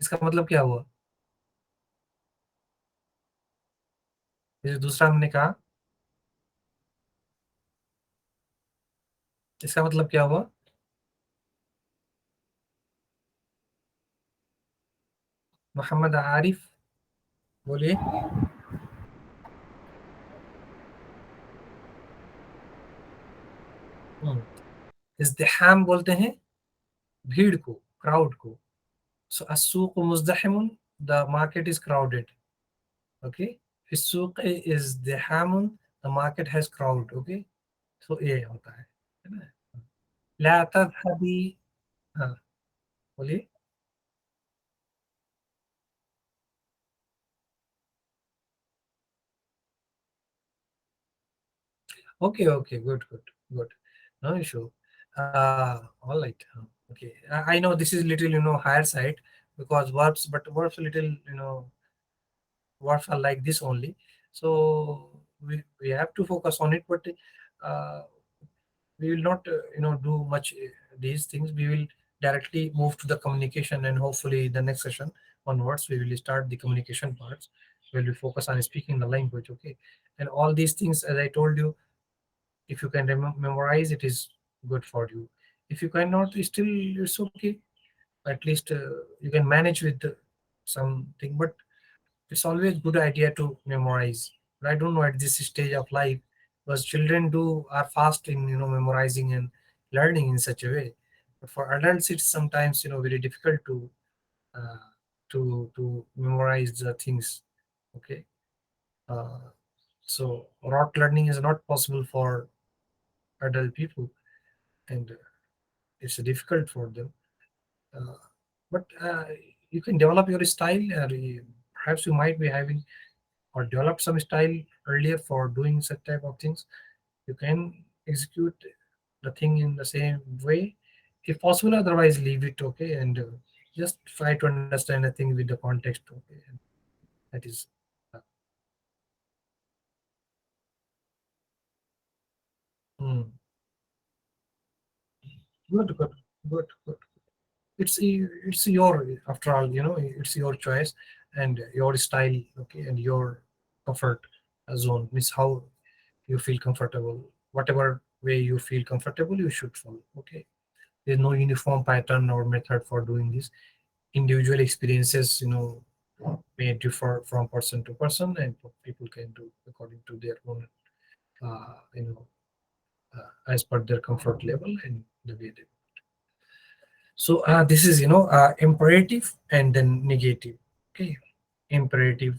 इसका मतलब क्या हुआ. जैसे दूसरा हमने कहा, इसका मतलब क्या हुआ. मोहम्मद आरिफ, बोलिए. इज़्दिहाम बोलते हैं भीड़ को, क्राउड को. सो अस्सूक मुज़्दहिमुन, the market is crowded. Okay. फिस्सूक इज़्दिहामुन, the market has crowd. Okay. So ये होता है ना. ला तज़हबी. हाँ, बोलिए. Okay, okay, good, good, good. No issue. All right. Okay. I know this is little, higher side because verbs, but verbs little, words are like this only. So we have to focus on it, but uh, we will not, do much these things. We will directly move to the communication, and hopefully the next session onwards we will start the communication parts. We will focus on speaking the language. Okay. And all these things, as I told you, if you can memorize, it is good for you. If you cannot, still it's okay. At least you can manage with something, but it's always good idea to memorize. But I don't know at this stage of life, because children do are fast in memorizing and learning in such a way. But for adults, it's sometimes very difficult uh, to memorize the things. Okay. Uh, so rote learning is not possible for adult people, and it's difficult for them. Uh, but you can develop your style. Perhaps you might be having or develop some style earlier for doing such type of things. You can execute the thing in the same way if possible, otherwise leave it. Okay. And just try to understand the thing with the context. Okay. And that is uh, hmm. Good, good, good, good. It's your, after all, it's your choice and your style. Okay. And your comfort. zone, means how you feel comfortable. Whatever way you feel comfortable, you should follow. Okay, there's no uniform pattern or method for doing this. Individual experiences, may differ from person to person, and people can do according to their own, as per their comfort level and the way they. So this is imperative and then negative. Okay, imperative.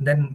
then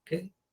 okay.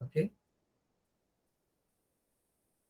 okay.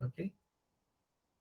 okay.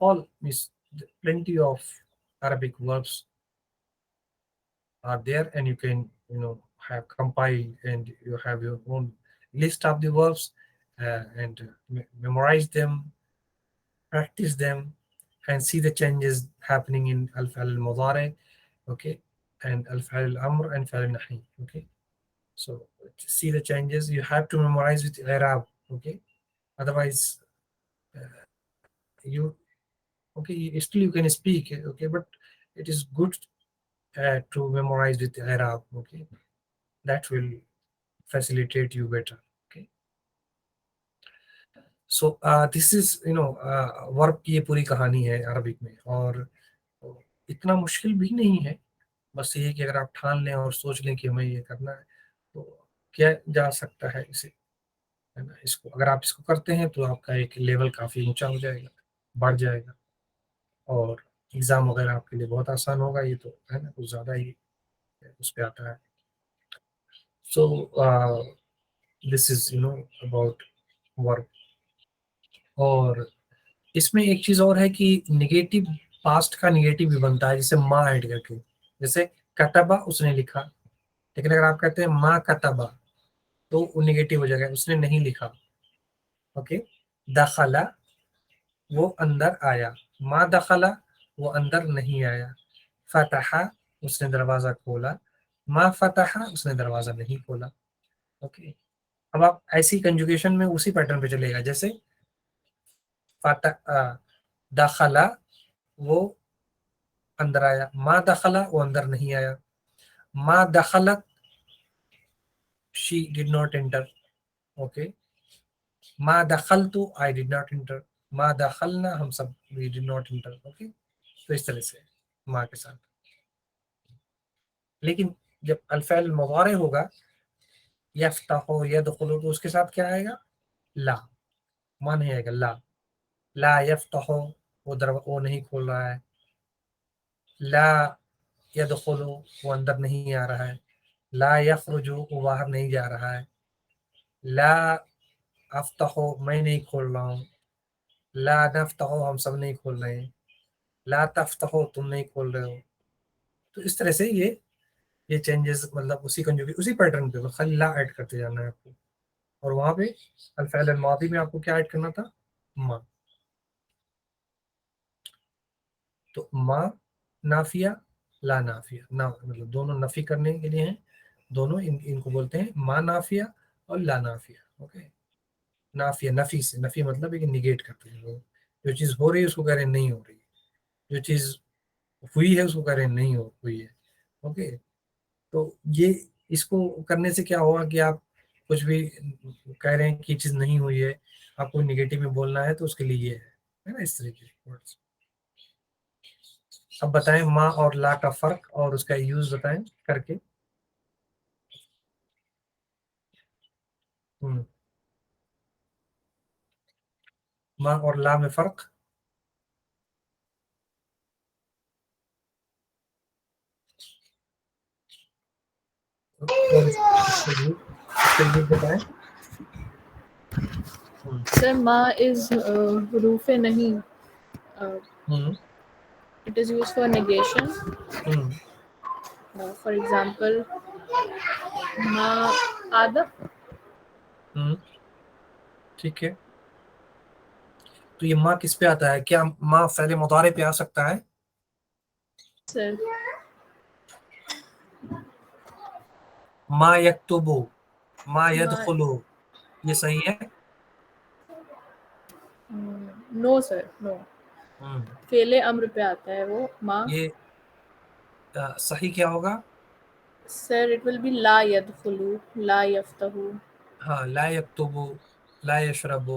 All means plenty of Arabic verbs are there, and you can have compile, and you have your own list of the verbs, and memorize them, practice them, and see the changes happening in al-fa'al al-mudari, okay, and al-fa'al al-amr and fa'al al-nahi, okay. So to see the changes, you have to memorize with i'rab, okay. Otherwise, you still you can speak, okay, but it is good to memorize with i'rab, okay. That will facilitate you better, okay. So this is verb की ये पूरी कहानी है Arabic में, और इतना मुश्किल भी नहीं है। बस ये है कि अगर आप ठान लें और सोच लें कि हमें ये करना है, तो किया जा सकता है इसे, है ना। इसको अगर आप इसको करते हैं तो आपका एक लेवल काफ़ी ऊंचा हो जाएगा, बढ़ जाएगा, और एग्ज़ाम वगैरह आपके लिए बहुत आसान होगा। ये तो है ना, कुछ ज़्यादा ही उस पे आता है। So this is about verb. और इसमें एक चीज और है कि निगेटिव, पास्ट का निगेटिव भी बनता है, जैसे माँ ऐड करके। जैसे कतबा उसने लिखा, लेकिन अगर आप कहते हैं माँ कतबा तो वो निगेटिव हो जाएगा, उसने नहीं लिखा, ओके। दखला वो अंदर आया। माँ दखला वो अंदर नहीं आया। फतहा उसने दरवाजा खोला। माँ फतहा उसने दरवाजा नहीं खोला, ओके। अब आप ऐसी कंजुगेशन में उसी पैटर्न पे चलेगा, जैसे दखला वो अंदर आया। माँ दखला वो अंदर नहीं आया। माँ दखलत she did not enter, okay. माँ दखलतु आई डिड नॉट एंटर। माँ दखलना हम सब we did not enter, okay. तो इस तरह से माँ के साथ। लेकिन जब अल-फ़अल मुज़ारे होगा, यफ्तहु यदखुलु, तो उसके साथ क्या आएगा? ला। माँ नहीं आएगा, ला। ला यफ्तहु वो नहीं खोल रहा है। ला यदखुलु वो अंदर नहीं आ रहा है। ला यखरुजु वो बाहर नहीं जा रहा है। ला अफ्तहु मैं नहीं खोल रहा हूँ। ला नफ्तहु हम सब नहीं खोल रहे हैं। ला तफ्तहु तुम नहीं खोल रहे हो। तो इस तरह से ये चेंजेस, मतलब उसी कंजुगे उसी पैटर्न पे खाली ला ऐड करते जाना है आपको। और वहां पे अल फ़अल अल मादी में आपको क्या ऐड करना था? मा। तो मा नाफिया, ला नाफिया, ना मतलब दोनों नफी करने के लिए हैं। दोनों इनको बोलते हैं मा नाफिया और ला नाफिया, ओके। नाफिया नफी से, नफी मतलब है कि निगेट करते हैं लोग। जो चीज हो रही है उसको कह रहे हैं नहीं हो रही है, जो चीज हुई है उसको कह रहे हैं नहीं हो हुई है, ओके। तो ये इसको करने से क्या होगा कि आप कुछ भी कह रहे हैं कि चीज नहीं हुई है, आपको निगेटिव में बोलना है, तो उसके लिए ये है ना, इस तरीके के वर्ड्स। अब बताएं माँ और ला का फर्क और उसका यूज बताएं करके। मा और ला में फर्क? और इसके लिए बताएं। Sir, ma is रूफे नहीं. It is used for negation. For example, ma आदम. ठीक है, तो ये माँ किस पे आता है? क्या माँ फ़ेल मुदारे पे आ सकता है? Sir, मा यक्तुबु, मा ma यदखुलु, ये सही है? no sir, no. फेले अम्र पे आता है वो माँ. ये सही क्या होगा? Sir, it will be ला यदखुलु, ला यफ्तहु. हाँ, ला यक्तुबु, ला यशरबु,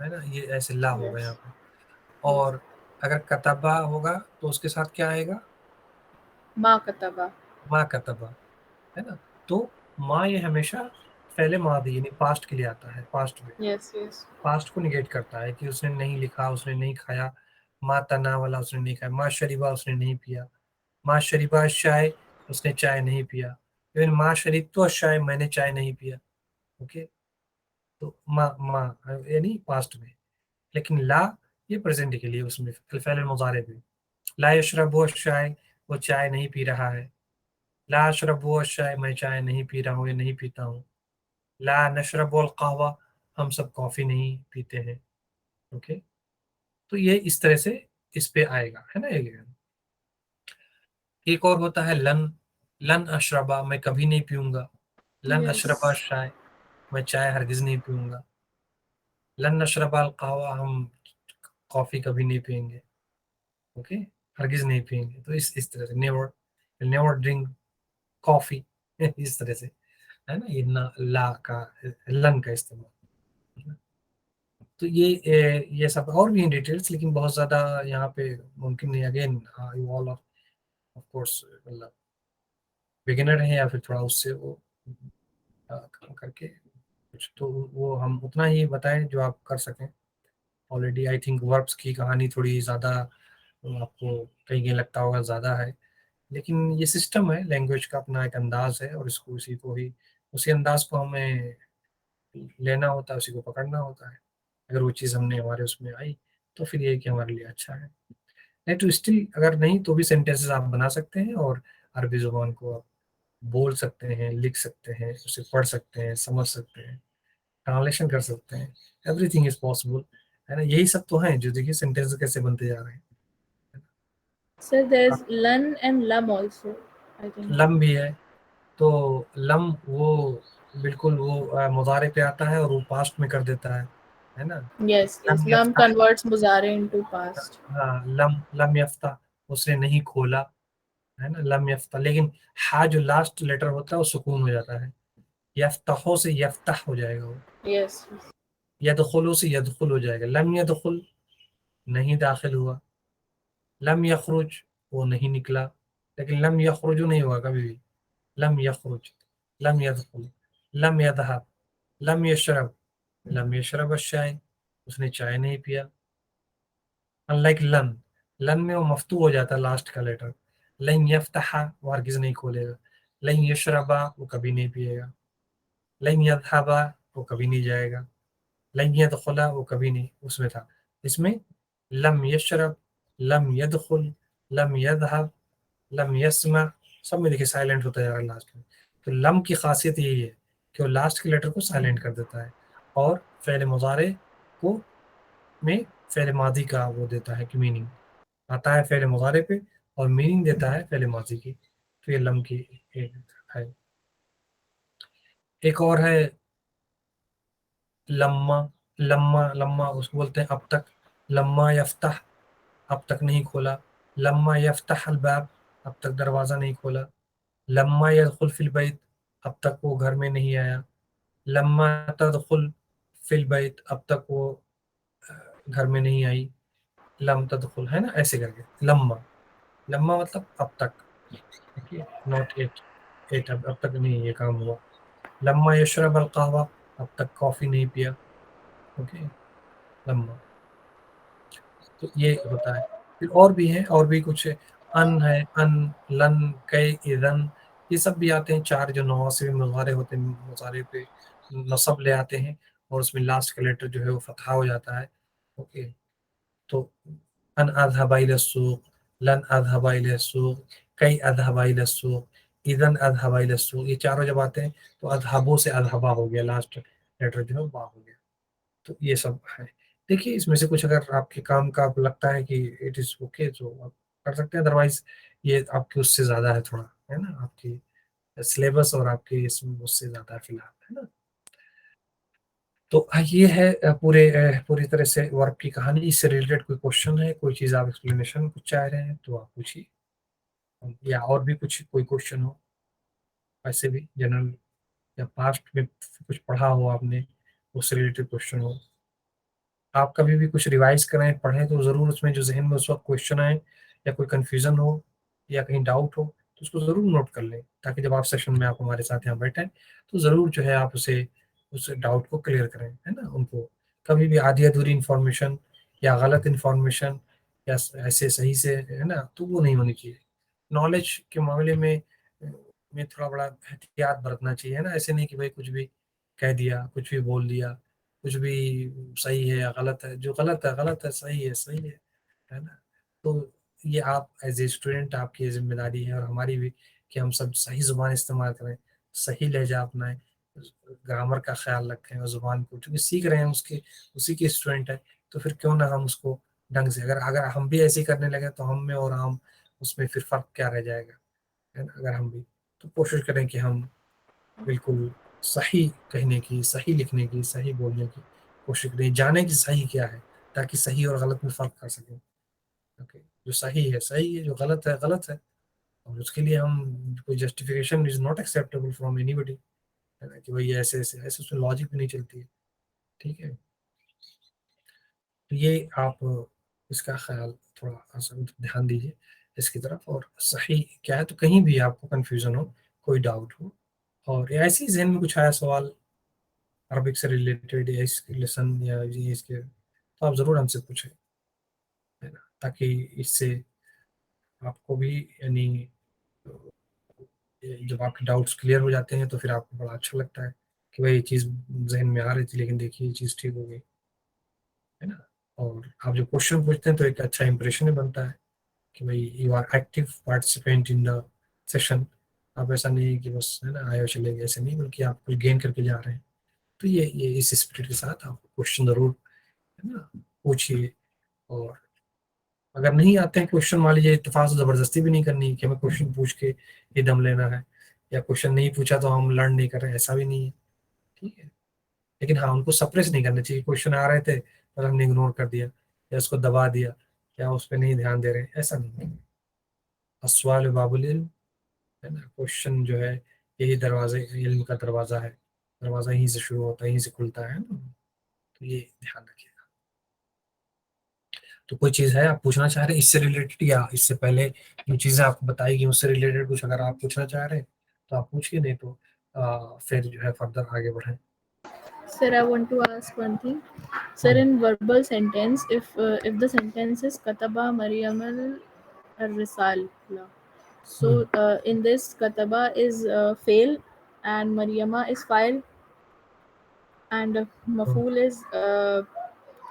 है ना, ये ऐसे ला होगा Yes. यहाँ पे। और अगर कतबा होगा तो उसके साथ क्या आएगा? माँ कतबा. मा कतबा, है ना। तो मा ये हमेशा फेले मादी यानी पास्ट के लिए आता है, पास्ट में। Yes, yes. पास्ट को निगेट करता है कि उसने नहीं लिखा, उसने नहीं खाया। मा तना वाला उसने नहीं खाया। मा शरीबा उसने नहीं पिया। मा शरीबा चाय, उसने चाय नहीं पिया। इवन मा शरीब तो चाय, मैंने चाय नहीं पिया। ओके, तो मा मा यानी पास्ट में। लेकिन ला ये प्रेजेंट के लिए उसमें फ़िल मुजारे में। ला यशरबु चाय, वो चाय नहीं पी रहा है। ला अशरबु चाय, मैं चाय नहीं पी रहा हूँ या नहीं पीता हूँ। ला नशरबुल कहवा, हम सब कॉफी नहीं पीते हैं। ओके, तो ये इस तरह से इस पे आएगा, है ना। एक और होता है लन, लन अशरबा, मैं कभी नहीं पीऊंगा। लन अशरबा Yes. चाय, मैं चाय हरगिज नहीं पीऊंगा। लन अशरबा अल कहवा, हम कॉफी कभी नहीं पियेंगे। ओके, हरगिज नहीं पियेंगे। तो इस तरह से नेवर, नेवर ड्रिंक कॉफी इस तरह से, है ना। ये ना ला का, लन का इस्तेमाल। तो ये सब और भी इन डिटेल्स, लेकिन बहुत ज़्यादा यहाँ पे मुमकिन नहीं। Again you all of course मतलब बिगिनर है, या फिर थोड़ा उससे वो काम करके कुछ, तो वो हम उतना ही बताएं जो आप कर सकें। ऑलरेडी आई थिंक वर्ब्स की कहानी थोड़ी ज़्यादा आपको कहीं कहीं लगता होगा ज़्यादा है, लेकिन ये सिस्टम है, लैंग्वेज का अपना एक अंदाज है, और इसको उसी को ही, उसी अंदाज को हमें लेना होता है, उसी को पकड़ना होता है। अगर वो चीज़ हमने हमारे उसमें आई तो फिर ये है कि हमारे लिए अच्छा है। नहीं तो स्टिल अगर नहीं तो भी सेंटेंसेस आप बना सकते हैं, और अरबी ज़ुबान को आप बोल सकते हैं, लिख सकते हैं, उसे पढ़ सकते हैं, समझ सकते हैं, ट्रांसलेशन कर सकते हैं। एवरीथिंग इज पॉसिबल, है ना। यही सब तो है जो देखिए सेंटेंस कैसे बनते जा रहे हैं। Sir, there's lan and lam also, I think. Lump भी है, तो लम वो बिल्कुल वो मुजारे पे आता है और वो पास्ट में कर देता है ना। Yes, yes. Lump Lam यफ्ताह, converts muzare into past. हाँ, लम लम यफ्ताह, उसने नहीं खोला, है ना। लम यफ्ताह, लेकिन हा जो लास्ट लेटर होता है वो सुकून हो जाता है। यफ्ताहो से यफ्ताह हो जाएगा वो। Yes, yes. यदखुलु से यदखुल हो जाएगा। लम यदखुल, नहीं दाखिल हुआ। लम यखरुज, वो नहीं निकला। लेकिन लम यखरुजु नहीं हुआ कभी भी। लम यखरुज, लम यदखुल, लम यदहब, लम यशरब, लम यशरब अश-चाय, उसने चाय नहीं पिया। अनलाइक लन, लन में वो मफ्तू हो जाता है लास्ट का लेटर। लन यफ्तहा, वो हरगिज नहीं खोलेगा। लन यशरबा, वो कभी नहीं पिएगा। लन यदहबा, वो कभी नहीं जाएगा। लन यदखुला, वो कभी नहीं उसमें था। इसमें लम यशरब, लम यदखुल, लम यदहब, लम यस्मा, सब में देखिए साइलेंट होता जाएगा लास्ट में। तो लम की खासियत यही है कि वो लास्ट के लेटर को साइलेंट कर देता है, और फ़ेल मुज़ारे को में फ़ेल मादी का वो देता है कि मीनिंग आता है फ़ेल मुज़ारे पे, और मीनिंग देता है फ़ेल मादी की। तो ये लम की एक है। एक और है लम्मा, लम्मा लम्मा उसको बोलते हैं अब तक। लम्मा यफ्तह, अब तक नहीं खोला। लम्मा यफ्तह अलबाब, अब तक दरवाज़ा नहीं खोला। लम्मा यदखुल फिल बैत, अब तक वो घर में नहीं आया। लम्मा तदखुल फिल बैत, अब तक वो अ, घर में नहीं आई। लम तदखुल, है ना, ऐसे करके लम्मा। लम्मा मतलब अब तक, ओके, नॉट एट, एट अब तक नहीं ये काम हुआ। लम्मा यशरब अल कहवा, अब तक कॉफी नहीं पिया। ओके, लम्मा। तो ये होता है। फिर और भी है, और भी कुछ है। अन है, अन, लन, कई, इदन, ये सब भी आते हैं। चार जो नवासिब मुजारे होते हैं, मुजारे पे नसब ले आते हैं, और उसमें लास्ट का लेटर जो है वो फतहा हो जाता है। ओके, तो अन अज़हबा इला सूक, लन अज़हबा इला सूक, कई अज़हबा इला सूक, इदन अज़हबा इला सूक, ये चारों जब आते हैं तो अज़हबो से अज़हबा हो गया, लास्ट लेटर जो है वो बा हो गया। तो ये सब है। देखिए, इसमें से कुछ अगर आपके काम का आपको लगता है कि इट इज ओके तो आप कर सकते हैं, अदरवाइज ये आपकी उससे ज्यादा है थोड़ा, है ना, आपकी सिलेबस और आपकी इसमें उससे ज्यादा है फिलहाल, है ना। तो ये है पूरी तरह से वर्क की कहानी। इससे रिलेटेड कोई क्वेश्चन है, कोई चीज आप एक्सप्लेनेशन कुछ चाह रहे हैं तो आप पूछिए, या और भी कुछ कोई क्वेश्चन हो वैसे भी जनरल, या पास्ट में कुछ पढ़ा हो आपने, उससे रिलेटेड क्वेश्चन हो। आप कभी भी कुछ रिवाइज करें, पढ़ें, तो ज़रूर उसमें जो ज़हन में उस वक्त क्वेश्चन आए, या कोई कन्फ्यूज़न हो, या कहीं डाउट हो, तो उसको ज़रूर नोट कर लें, ताकि जब आप सेशन में आप हमारे साथ यहाँ बैठें तो ज़रूर जो है आप उसे उस डाउट को क्लियर करें, है ना। उनको कभी भी आधी अधूरी इन्फॉर्मेशन या गलत इन्फॉर्मेशन या ऐसे सही से, है ना, तो वो नहीं होनी चाहिए। नॉलेज के मामले में थोड़ा बड़ा एहतियात बरतना चाहिए, है ना। ऐसे नहीं कि भाई कुछ भी कह दिया, कुछ भी बोल दिया, कुछ भी सही है या गलत है, जो गलत है गलत है, सही है सही है ना। तो ये आप एज ए स्टूडेंट आपकी ये जिम्मेदारी है, और हमारी भी, कि हम सब सही जुबान इस्तेमाल करें, सही लहजा अपनाएं, ग्रामर का ख्याल रखें, और जुबान को क्योंकि सीख रहे हैं उसके, उसी के स्टूडेंट है, तो फिर क्यों ना हम उसको ढंग से, अगर अगर हम भी ऐसे ही करने लगे तो हम में और हम उसमें फिर फर्क क्या रह जाएगा, है ना। अगर हम भी तो कोशिश करें कि हम बिल्कुल सही कहने की, सही लिखने की, सही बोलने की कोशिश करें, जाने की सही क्या है, ताकि सही और गलत में फर्क कर सकें। ओके, जो सही है सही है, जो गलत है गलत है, और उसके लिए हम कोई justification is not acceptable from anybody, है ना, कि भाई ऐसे ऐसे ऐसे, उसमें लॉजिक भी नहीं चलती है। ठीक है, तो ये आप इसका ख्याल थोड़ा सा ध्यान दीजिए इसकी तरफ, और सही क्या है, तो कहीं भी आपको कंफ्यूजन हो, कोई डाउट हो, और या ऐसे ही जहन में कुछ आया सवाल अरबिक से रिलेटेड, या इसके लेसन, या ये इसके, तो आप ज़रूर हमसे पूछें, है ना, ताकि इससे आपको भी, यानी जब आपके डाउट्स क्लियर हो जाते हैं तो फिर आपको बड़ा अच्छा लगता है कि भाई ये चीज़ जहन में आ रही थी, लेकिन देखिए ये चीज़ ठीक हो गई, है ना। और आप जब क्वेश्चन पूछते हैं तो एक अच्छा इंप्रेशन भी बनता है कि भाई you are active participant in the session. आप ऐसा नहीं है कि बस, है ना, आए और चले गए, ऐसे नहीं, बल्कि आप कुछ गेन करके जा रहे हैं। तो ये इस स्पिरिट के साथ आप क्वेश्चन जरूर, है ना, पूछिए। और अगर नहीं आते हैं क्वेश्चन, मान लीजिए इत्तेफाक से जबरदस्ती भी नहीं करनी कि हमें क्वेश्चन पूछ के ही दम लेना है, या क्वेश्चन नहीं पूछा तो हम लर्न नहीं कर रहे हैं, ऐसा भी नहीं है। ठीक है, लेकिन हाँ, उनको सप्रेस नहीं करना चाहिए। क्वेश्चन आ रहे थे और हमने इग्नोर कर दिया, या उसको दबा दिया, या उस पर नहीं ध्यान दे रहे हैं, ऐसा नहीं है। अस्वाल बाबुल इल्म, है ना, क्वेश्चन जो है यही दरवाजे, इल्म का दरवाजा है, दरवाजा यहीं से शुरू होता है, यहीं से खुलता है ना। तो ये ध्यान रखिए। तो कोई चीज़ है आप पूछना चाह रहे हैं इससे रिलेटेड, या इससे पहले जो चीज़ें आपको बताई गई उससे रिलेटेड कुछ अगर आप पूछना चाह रहे हैं तो आप पूछिए, नहीं तो फिर जो है फर्दर आगे बढ़ें। Sir, I want to ask one thing. Sir, hmm, in verbal sentence, if the sentence is Kataba Maryam al-Risala, so hmm, in this Kataba is fail and Maryama is file and hmm, Maful is अब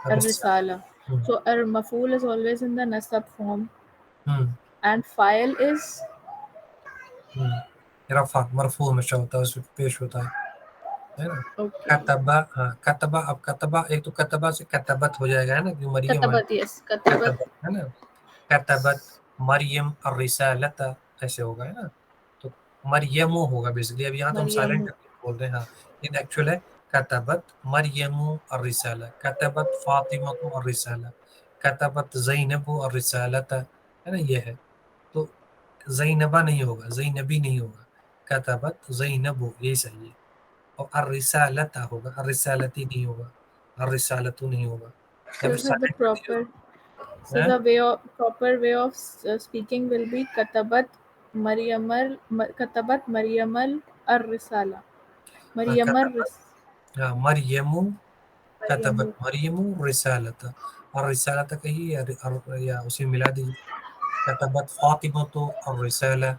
इससे- al-Risala. Hmm, So Maful is always in the nasab form hmm, and file is हम्म, रफा मरफू हमेशा होता है, उसमें पेश होता है ना। okay. कतबा, हाँ कतबा, अब कतबा एक तो कतबा से कतबत हो जाएगा, है ना, क्योंकि मरियम है। Katabat, yes. Katabat कतबत, है ना, कतबत मरियम और रिसालता, ऐसे होगा, है ना। तो मरियमो होगा बेसिकली, अब यहाँ तो हम साइलेंट Maryam. करके बोल रहे हैं, हाँ, लेकिन एक्चुअल है कतबत मरियमो और रिसाला, कतबत फातिमा और रिसाला, कतबत जैनब और रिसालता, है ना, ये है। तो जैनबा नहीं होगा, जैनबी नहीं होगा, कतबत जैनबो, यही सही है। और अर्रिसालता होगा, अर्रिसालती नहीं होगा, अर्रिसालतु नहीं होगा, या So फिर sir, the साइलेंट करके जो proper So है। the proper way of speaking will be Katabat Katabat Maryamal ar-Risala. मरियमर मरियमु कतबत मरियमु मरियमु रिसालता, और रिसालता कही या उसे मिला दीजिए। कतबत फातिमा तो और रिसाला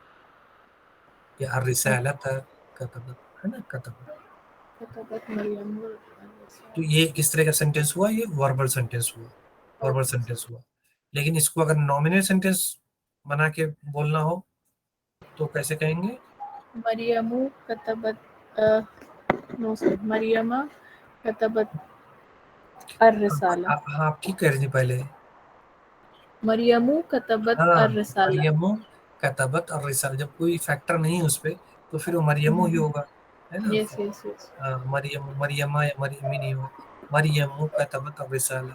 या रिसालता कतबत, है ना कतबत। कतबत मरियमु तो ये किस तरह का सेंटेंस हुआ, ये वर्बल सेंटेंस हुआ, वर्बल ओके सेंटेंस हुआ। लेकिन इसको अगर नॉमिनल सेंटेंस बना के बोलना हो तो कैसे कहेंगे? मरियमु कतबत नो सर मरियमा कतबत अर्रिसाला हाँ आप ठीक कह रही थी पहले। मरियमु कतबत हाँ अर्रिसाला मरियमो कतबत और रिसाल, जब कोई फैक्टर नहीं है उस पे तो फिर वो मरियमो ही होगा, है ना। यस यस यस मरियम मरियमा या मरियमी नहीं होगा। मरियमो कतबत और रिसाला,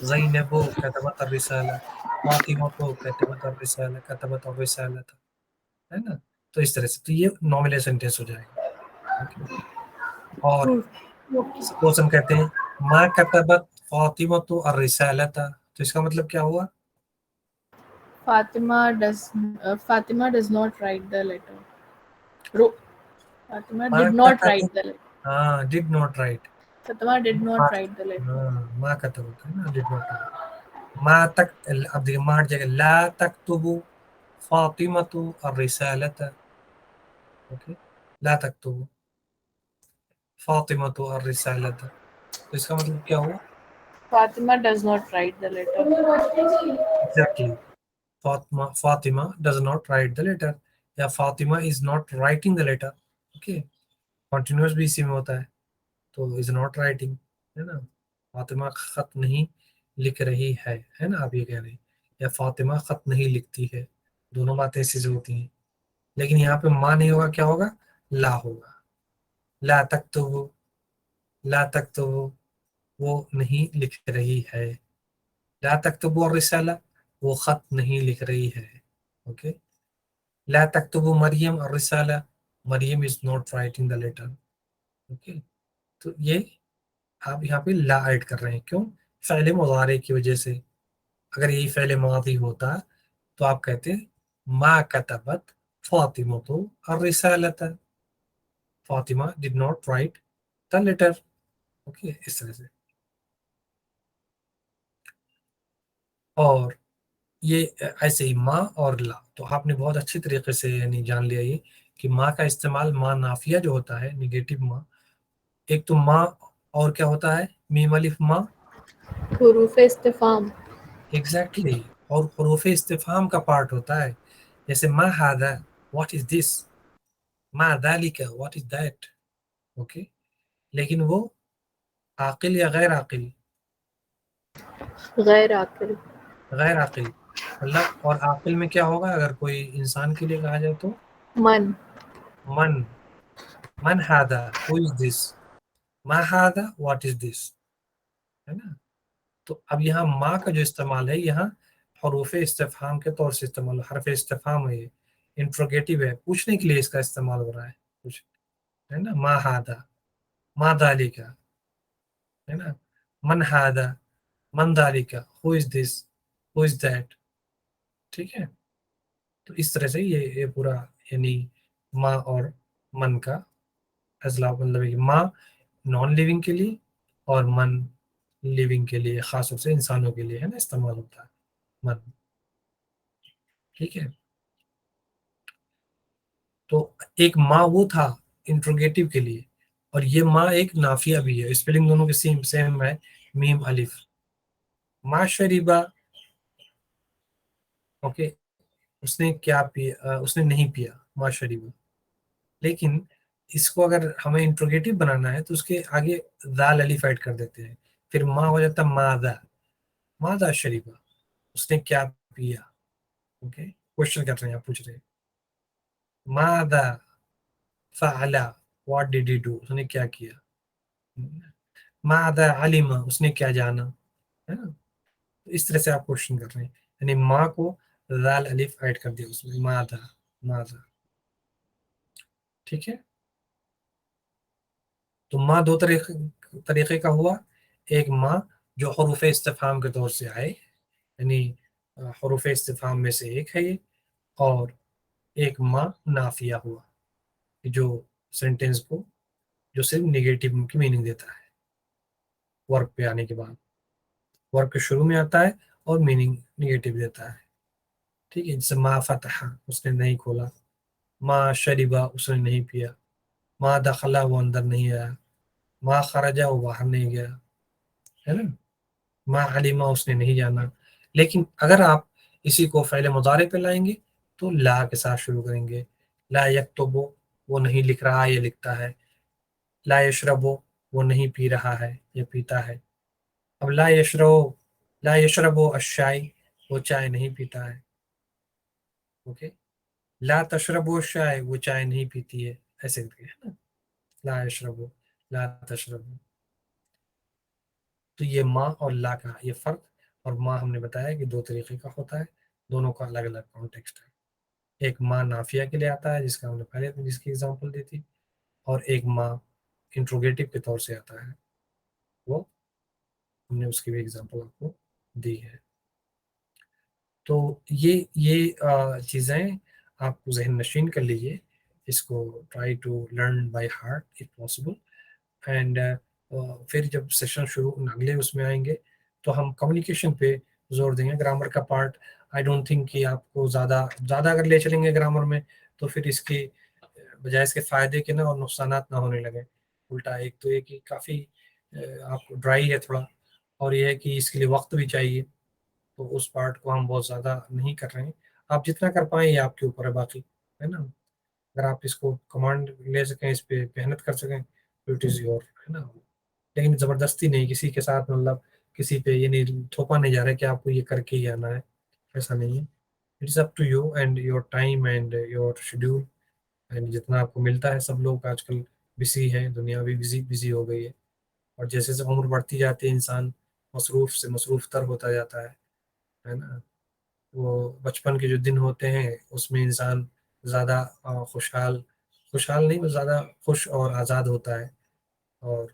ज़ैनबो कतबत और रिसाला, फातिमा को कतबत और रिसाला, कतबत और रिसाला था, है ना। तो इस तरह से तो ये नॉमिनल सेंटेंस हो जाएगा। ओके। और सपोज हम कहते हैं मा कतबत फातिमा तो और रिसाला था, तो इसका मतलब क्या हुआ? Fatima does not write the letter. Fatima मा did not कतबत, write the letter. हाँ did not right. Fatima did not write the letter. हाँ मा कतबत है ना, डिड नॉट राइट। मा तक, अब देखिए मा जगह ला तक्तुबु फातिमतु अर्रिसालता। ओके, ला तक्तुबु फातिमतु अर्रिसालता, तो इसका मतलब क्या हुआ? Fatima does not write the letter. Exactly, Fatima does not write the letter, या Fatima is not writing the letter. Okay, continuous भी इसी में होता है, तो इज नॉट राइटिंग, है ना। फातिमा खत नहीं लिख रही है ना, आप ये कह रहे हैं, या फातिमा खत नहीं लिखती है, दोनों बातें ऐसी से होती हैं। लेकिन यहाँ पे माँ नहीं होगा, क्या होगा? ला होगा। ला तक तो वो, ला तक तो वो नहीं लिख रही है। ला तक तो वो रिसाला, वो खत नहीं लिख रही है। ओके। ला तक तो वो मरियम और रिसाला, Maryam is not writing the letter. Okay. तो ये आप यहाँ पे ला ऐड कर रहे हैं, क्यों? फ़िल मुज़ारे की वजह से। अगर यही फ़िल मादी होता तो आप कहते मा कतबत फातिमा तो और रिसालता, Fatima did not write the letter. Okay, इस तरह से। और ये ऐसे ही माँ और ला, तो आपने बहुत अच्छी तरीके से यानी जान लिया ये कि माँ का इस्तेमाल, माँ नाफिया जो होता है, निगेटिव माँ। एक तो माँ, और क्या होता है? मीम अलिफ माँ। हुरूफ इस्तिफाम एग्जैक्टली exactly, और हुरूफ इस्तिफाम का पार्ट होता है। जैसे मा हादा, व्हाट इज दिस, मा दालिका, व्हाट इज दैट। ओके। लेकिन वो आकिल या गैर आकिल? गैर आकिल गैर आकिल, मतलब, और आकिल में क्या होगा अगर कोई इंसान के लिए कहा जाए तो? मन मन, मन हादा, हु इज दिस, मा हादा, व्हाट इज दिस, है ना। तो अब यहाँ माँ का जो इस्तेमाल है, यहाँ हरूफ इस्तिफहाम के तौर से इस्तेमाल, हरफ इस्तिफहाम है ये, इंट्रोगेटिव है, पूछने के लिए इसका इस्तेमाल हो रहा है कुछ, है ना। मा हादा, मा दालिका, है ना। मन हादा, मन दालिका, who is this, who is that. ठीक है। तो इस तरह से ये पूरा यानी माँ और मन का फैसला, मतलब है कि माँ नॉन लिविंग के लिए और मन लिविंग के लिए, खास तौर से इंसानों के लिए, है ना, इस्तेमाल होता है मन। ठीक है। तो एक माँ वो था इंट्रोगेटिव के लिए, और ये माँ एक नाफिया भी है, स्पेलिंग दोनों के सेम सेम है, मीम अलिफ। माँ शरीबा, ओके, उसने क्या पिया, उसने नहीं पिया, माँ शरीबा। लेकिन इसको अगर हमें इंट्रोगेटिव बनाना है तो उसके आगे दाल अलिफ ऐड कर देते हैं, फिर माँ हो जाता मादा, मादा शरीबा, उसने क्या पिया। ओके, क्वेश्चन कर रहे हैं, आप पूछ रहे हैं मादा फ़अला, व्हाट डिड ही डू, उसने क्या किया। मादा अलिमा, उसने क्या जाना, है ना। तो इस तरह से आप क्वेश्चन कर रहे हैं, यानी माँ को दाल अलिफ ऐड कर दिया उसमें, मादा, मादा। ठीक है। तो माँ दो तरीके का हुआ। एक माँ जो हरूफ इस्तिफहाम के तौर से आए, यानी हरूफ इस्तिफहाम में से एक है ये। और एक माँ नाफिया हुआ, जो सेंटेंस को जो सिर्फ नेगेटिव की मीनिंग देता है वर्ब पे आने के बाद। वर्ब के शुरू में आता है और मीनिंग नेगेटिव देता है। ठीक है, जैसे मा फतहा, उसने नहीं खोला। मा शरिबा, उसने नहीं पिया। मा दखला, वो अंदर नहीं आया। मा खरजा, वो बाहर नहीं गया, है ना। मा अलिमा, उसने नहीं जाना। लेकिन अगर आप इसी को फ़ेल मुज़ारे पे लाएंगे तो ला के साथ शुरू करेंगे। ला यक्तुबु, वो नहीं लिख रहा, ये लिखता है। ला यशरबु, वो नहीं पी रहा है, ये पीता है। अब ला यशरबु अश्शाई, वो चाय नहीं पीता है। ओके। ला तशरबु चाय, वो चाय नहीं पीती है, ऐसे करके, है ना। ला यशरबु, ला तशरबु। तो ये माँ और ला का ये फर्क। और माँ हमने बताया कि दो तरीके का होता है, दोनों का अलग अलग कॉन्टेक्स्ट है। एक माँ नाफिया के लिए आता है, जिसका हमने पहले जिसकी एग्जांपल दी थी। और एक माँ इंट्रोगेटिव के तौर से आता है, वो हमने उसकी भी एग्जांपल आपको दी है। तो ये चीज़ें आप जहन नशीन कर लीजिए। इसको try to learn by heart if possible. And फिर जब सेशन शुरू अगले उसमें आएंगे तो हम कम्युनिकेशन पे जोर देंगे। ग्रामर का पार्ट आई डोंट थिंक कि आपको ज़्यादा ज़्यादा अगर ले चलेंगे ग्रामर में तो फिर इसके बजाय इसके फ़ायदे के ना और नुकसानात ना होने लगे। उल्टा एक तो ये कि काफ़ी आपको ड्राई है थोड़ा, और ये है कि इसके लिए वक्त भी चाहिए। तो उस पार्ट को हम बहुत ज़्यादा नहीं कर रहे हैं। आप जितना कर पाएँ ये आपके ऊपर है बाकी, है ना? अगर आप इसको कमांड ले सकें, इस पे मेहनत कर सकें तो इट इज़ योर, है ना? लेकिन ज़बरदस्ती नहीं किसी के साथ, मतलब किसी पे ये नहीं थोपा नहीं जा रहा है कि आपको ये करके ही आना है, ऐसा नहीं है। It is up to you and your time and your schedule. And जितना आपको मिलता है, सब लोग आजकल बिज़ी हैं, दुनिया भी बिज़ी बिज़ी हो गई है। और जैसे-जैसे उम्र बढ़ती जाती है इंसान मसरूफ़ से मसरूफ़ तर होता जाता है ना? वो बचपन के जो दिन होते हैं उसमें इंसान ज़्यादा खुशहाल खुशहाल नहीं, बस ज़्यादा खुश और आज़ाद होता है। और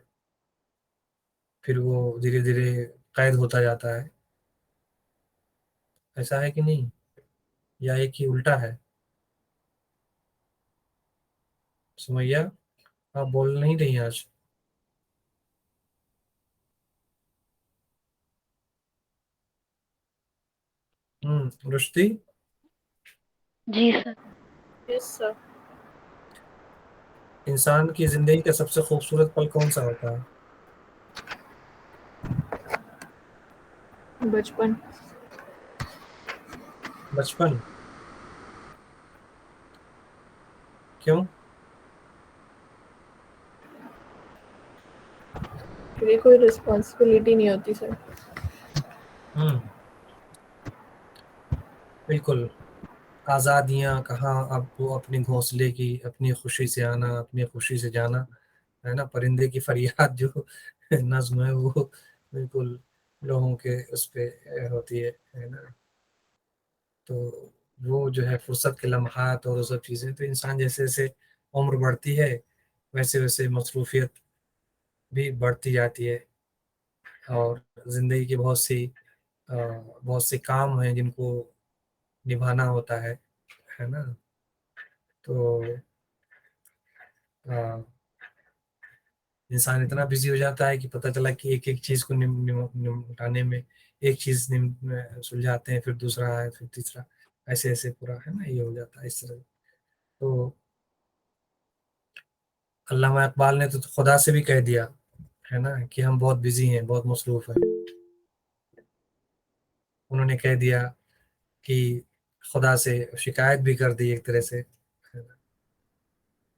फिर वो धीरे-धीरे कैद होता जाता है। ऐसा है कि नहीं? या एक ही उल्टा है? सुमैया, आप बोल नहीं रही हैं आज। रुश्ती, जी सर। Yes, sir. इंसान की ज़िंदगी का सबसे खूबसूरत पल कौन-सा होता है? बचपन। बचपन। क्यों? क्योंकि कोई रिस्पॉन्सिबिलिटी नहीं होती सर। हुँ, बिल्कुल। आज़ादियाँ कहाँ, अब वो अपने घोंसले की अपनी खुशी से आना, अपनी खुशी से जाना, है ना? परिंदे की फरियाद जो नज़्म है वो बिल्कुल लोगों के उस पे होती है ना? तो वो जो है फुर्सत के लम्हात और वो सब चीज़ें, तो इंसान जैसे-जैसे उम्र बढ़ती है, वैसे-वैसे मसरूफ़ियत भी बढ़ती जाती है। और ज़िंदगी के बहुत से काम हैं जिनको निभाना होता है ना? तो अ, इंसान इतना बिज़ी हो जाता है कि पता चला कि एक-एक चीज़ को निपटाने में एक चीज़ सुलझाते हैं, फिर दूसरा है, फिर तीसरा, ऐसे-ऐसे पूरा, है ना? ये हो जाता है इस तरह। तो अल्लामा इकबाल ने तो खुदा से भी कह दिया, है ना, कि हम बहुत बिज़ी हैं, बहुत मसरूफ़ हैं। उन्होंने कह दिया कि खुदा से शिकायत भी कर दी एक तरह से, है ना?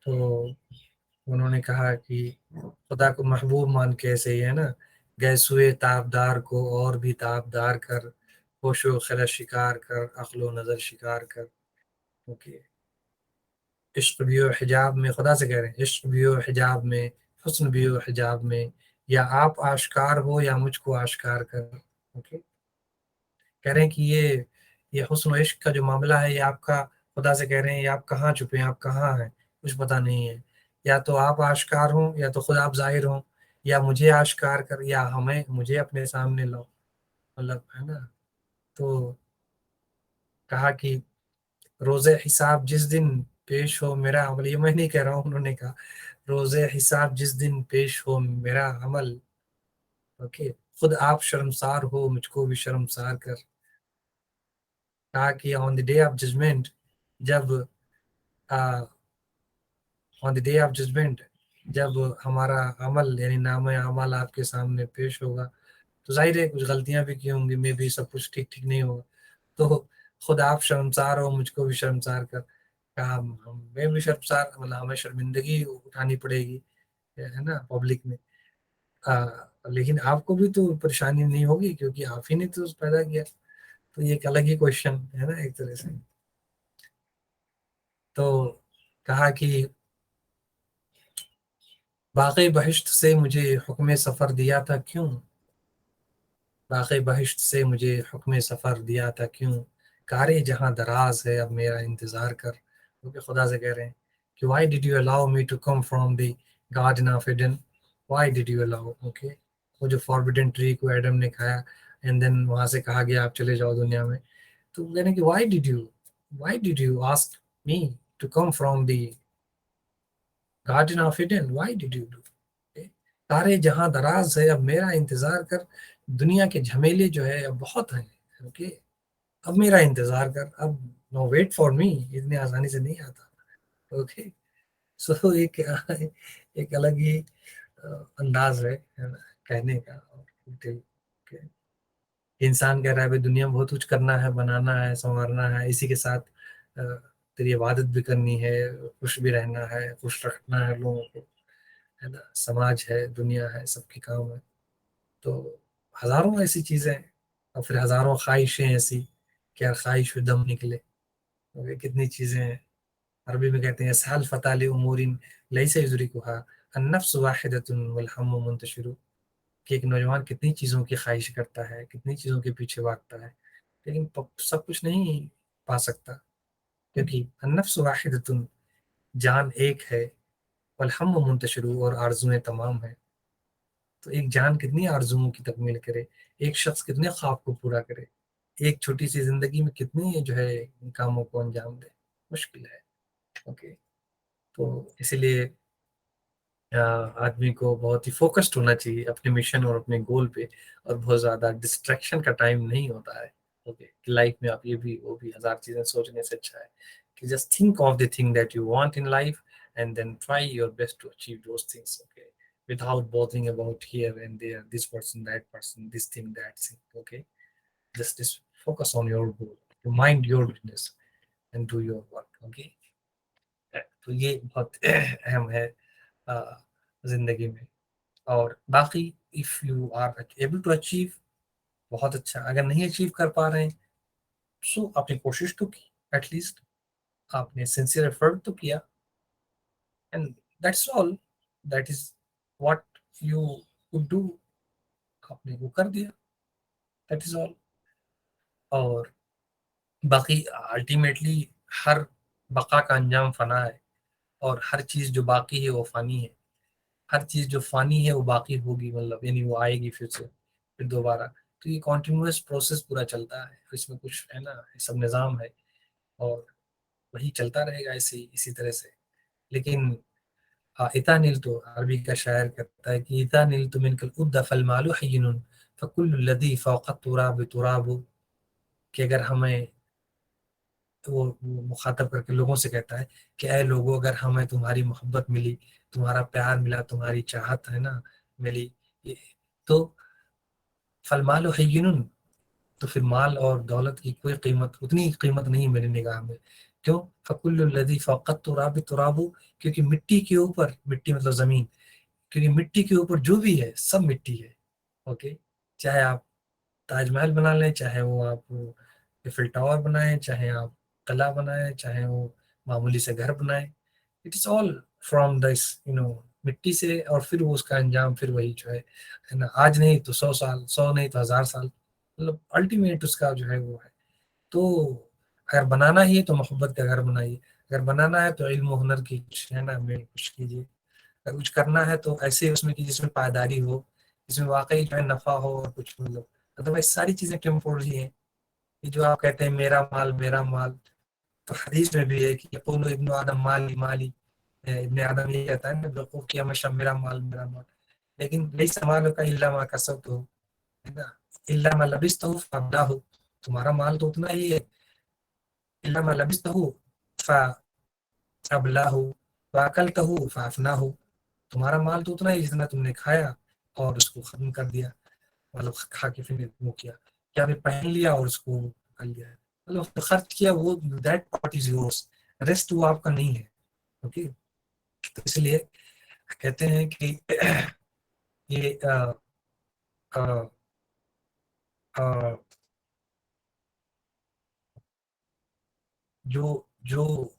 तो उन्होंने कहा कि खुदा को महबूब मान के ऐसे ही, है ना, गए सुए ताबदार को और भी ताबदार कर, होशो खला शिकार कर, अक्लो नज़र शिकार कर। ओके। इश्क भी हो हिजाब में, खुदा से कह रहे हैं, इश्क भी हो हिजाब में, हुस्न भी हो हिजाब में, या आप आश्कार हो या मुझको आश्कार कर। ओके। कह रहे हैं कि ये हुस्न और इश्क का जो मामला है, ये आपका, खुदा से कह रहे हैं, ये आप कहाँ छुपे हैं, आप कहाँ हैं, कुछ पता नहीं है। या तो आप आश्कार हों, या तो खुद आप ज़ाहिर हों, या मुझे आश्कार कर, या हमें मुझे अपने सामने लाओ, मतलब, है ना। तो कहा कि रोज़े हिसाब जिस दिन पेश हो मेरा अमल, ये मैं नहीं कह रहा हूँ, उन्होंने कहा। रोज़े हिसाब जिस दिन पेश हो मेरा अमल, ओके, खुद आप शर्मसार हो मुझको भी शर्मसार कर। कहा कि on the day of judgement, जब on the day of judgement, जब हमारा अमल यानी नाम अमल आपके सामने पेश होगा, तो जाहिर है कुछ गलतियां भी की होंगी, मे भी सब कुछ ठीक ठीक नहीं होगा, तो खुद आप शर्मसार हो मुझको भी शर्मसार कर। कहा मैं भी शर्मसार, मतलब हमें शर्मिंदगी उठानी पड़ेगी, है ना, पब्लिक में। लेकिन आपको भी तो परेशानी नहीं होगी क्योंकि आप ही ने तो पैदा किया। तो ये एक अलग ही क्वेश्चन है ना, एक तरह से। तो कहा कि बाक़ी बहिश्त से मुझे हुक्म सफ़र दिया था क्यों, बाक़ी बहिश्त से मुझे हुक्म सफ़र दिया था क्यों, कारे जहाँ दराज है अब मेरा इंतज़ार कर। क्योंकि खुदा से कह रहे हैं कि why did you allow me to come from the garden of Eden, why did you allow, okay, वो जो फॉरबिडन ट्री को एडम ने खाया, एंड देन वहाँ से कहा गया आप चले जाओ दुनिया में। तो कहने कि why did you ask me to come from the garden of Eden, why did you do, तारे जहां दराज है अब मेरा इंतजार कर, दुनिया के झमेले जो है अब बहुत हैं, ओके, अब मेरा इंतजार कर, अब नो वेट फॉर मी, इतनी आसानी से नहीं आता, ओके। सो एक एक अलग ही अंदाज है ना, कहने का। Okay. इंसान कह रहा है भाई दुनिया में बहुत कुछ करना है, बनाना है, संवारना है, इसी के साथ तेरी इबादत भी करनी है, खुश भी रहना है, खुश रखना है लोगों को, है ना, समाज है, दुनिया है, सबके काम है। तो हजारों ऐसी चीजें हैं, और फिर हजारों ख्वाहिशें ऐसी कि यार ख्वाहिश पे दम निकले। तो ये कितनी चीजें हैं। अरबी में कहते हैं साल फताल उमूरिन लैसा युद्रिकुहा अन्नफ्स वाहिदतुन वल हम्मु मुंतशिरु, कि एक नौजवान कितनी चीजों की ख्वाहिश करता है, कितनी चीजों के पीछे भागता है, लेकिन सब कुछ नहीं पा सकता, क्योंकि अन्नफ्स वाहिदतुन, जान एक है, वल हम्मु मुंतशिरु, और आरजुएं तमाम है। तो एक जान कितनी आरजुओं की तकमील करे, एक शख्स कितने ख्वाब को पूरा करे, एक छोटी सी जिंदगी में कितने जो है कामों को अंजाम दे, मुश्किल है, ओके। तो इसीलिए आदमी को बहुत ही फोकस्ड होना चाहिए अपने मिशन और अपने गोल पे, और बहुत ज्यादा डिस्ट्रैक्शन का टाइम नहीं होता है, ओके। लाइफ में आप ये भी वो भी हजार चीजें सोचने से अच्छा है कि just think of the thing that you want in life, and then try your best to achieve those things, okay, without bothering about here and there, this person, that person, this thing, that thing, okay. Just focus on your goal, to mind your business and do your work, okay. तो ये बहुत अहम है जिंदगी में। और बाकी if you are able to achieve, बहुत अच्छा, अगर नहीं अचीव कर पा रहे हैं, सो आपने कोशिश तो की, एटलीस्ट आपने सिंसियर एफर्ट तो किया, and that's all, that is what you could do, आपने वो कर दिया, दैट इज ऑल। और बाकी अल्टीमेटली हर बका का अंजाम फना है, और हर चीज जो बाकी है वो फानी है, हर चीज जो फानी है वो बाकी होगी, मतलब यानी वो आएगी फिर से, फिर दोबारा। तो ये कॉन्टिन्यूअस प्रोसेस पूरा चलता है, इसमें कुछ है ना, ये सब निज़ाम है, और वही चलता रहेगा ऐसे ही, इसी तरह से। लेकिन इता नील, तो अरबी का शायर कहता है कि इता नील तो मिनकल उद्दा फल मालू हय्यिनुन फकुल्लु लदी फौqa तुराब तुराबु, कि अगर हमें, तो वो मुखातब करके लोगों से कहता है कि ऐ लोगों, अगर हमें तुम्हारी मोहब्बत मिली, तुम्हारा प्यार मिला, तुम्हारी चाहत है ना मिली, ये, तो फलमाल हय्यिनुन, तो फिर माल और दौलत की कोई कीमत, उतनी कीमत नहीं मेरी निगाह में। क्यों? फकुल्लु लदी फौक़त तुराब तुराबु, क्योंकि मिट्टी के ऊपर, मिट्टी मतलब जमीन, क्योंकि मिट्टी के ऊपर जो भी है सब मिट्टी है, ओके। चाहे आप ताजमहल बना लें, चाहे वो आप एफिल टावर बनाएं, चाहे आप कला बनाएं, चाहे वो मामूली से घर बनाएं, it is all from this, मिट्टी से, और फिर वो उसका अंजाम फिर वही जो है ना, आज नहीं तो 100 साल, 100 नहीं तो 1000 साल, मतलब अल्टीमेट उसका जो है वो है। तो अगर बनाना ही है तो मोहब्बत का घर बनाइए, अगर बनाना है तो इल्म हुनर की कुछ है ना में कुछ कीजिए, अगर कुछ करना है तो ऐसे उसमें की जिसमें पायदारी हो, जिसमें वाकई जो है नफा हो, और कुछ मतलब, अदरवाइज सारी चीजें टेम्पोररी हैं। ये जो आप कहते हैं मेरा माल मेरा माल, तो हदीस में भी है कि यक़ूलु इब्नु आदम माली माली, इब्न आदम यही कहता है ना, बेवकूफ किया मैं मेरा माल मेरा माल। लेकिन लैसा मालुका इल्ला मा कसबतहु, है ना, इल्ला मा लबिस्तहु फअबलाहु, तुम्हारा माल तो उतना ही है, इल्ला मा लबिस्तहु फअबलाहु वाकलतहु फअफनाहु, तुम्हारा माल तो उतना ही जितना तुमने खाया और उसको खत्म कर दिया, मतलब खा के फिर वो किया, या फिर पहन लिया और उसको कर लिया, मतलब खर्च किया वो, that part is yours, rest वो आपका नहीं है। ओके, तो इसलिए कहते हैं कि ये अ, अ, जो जो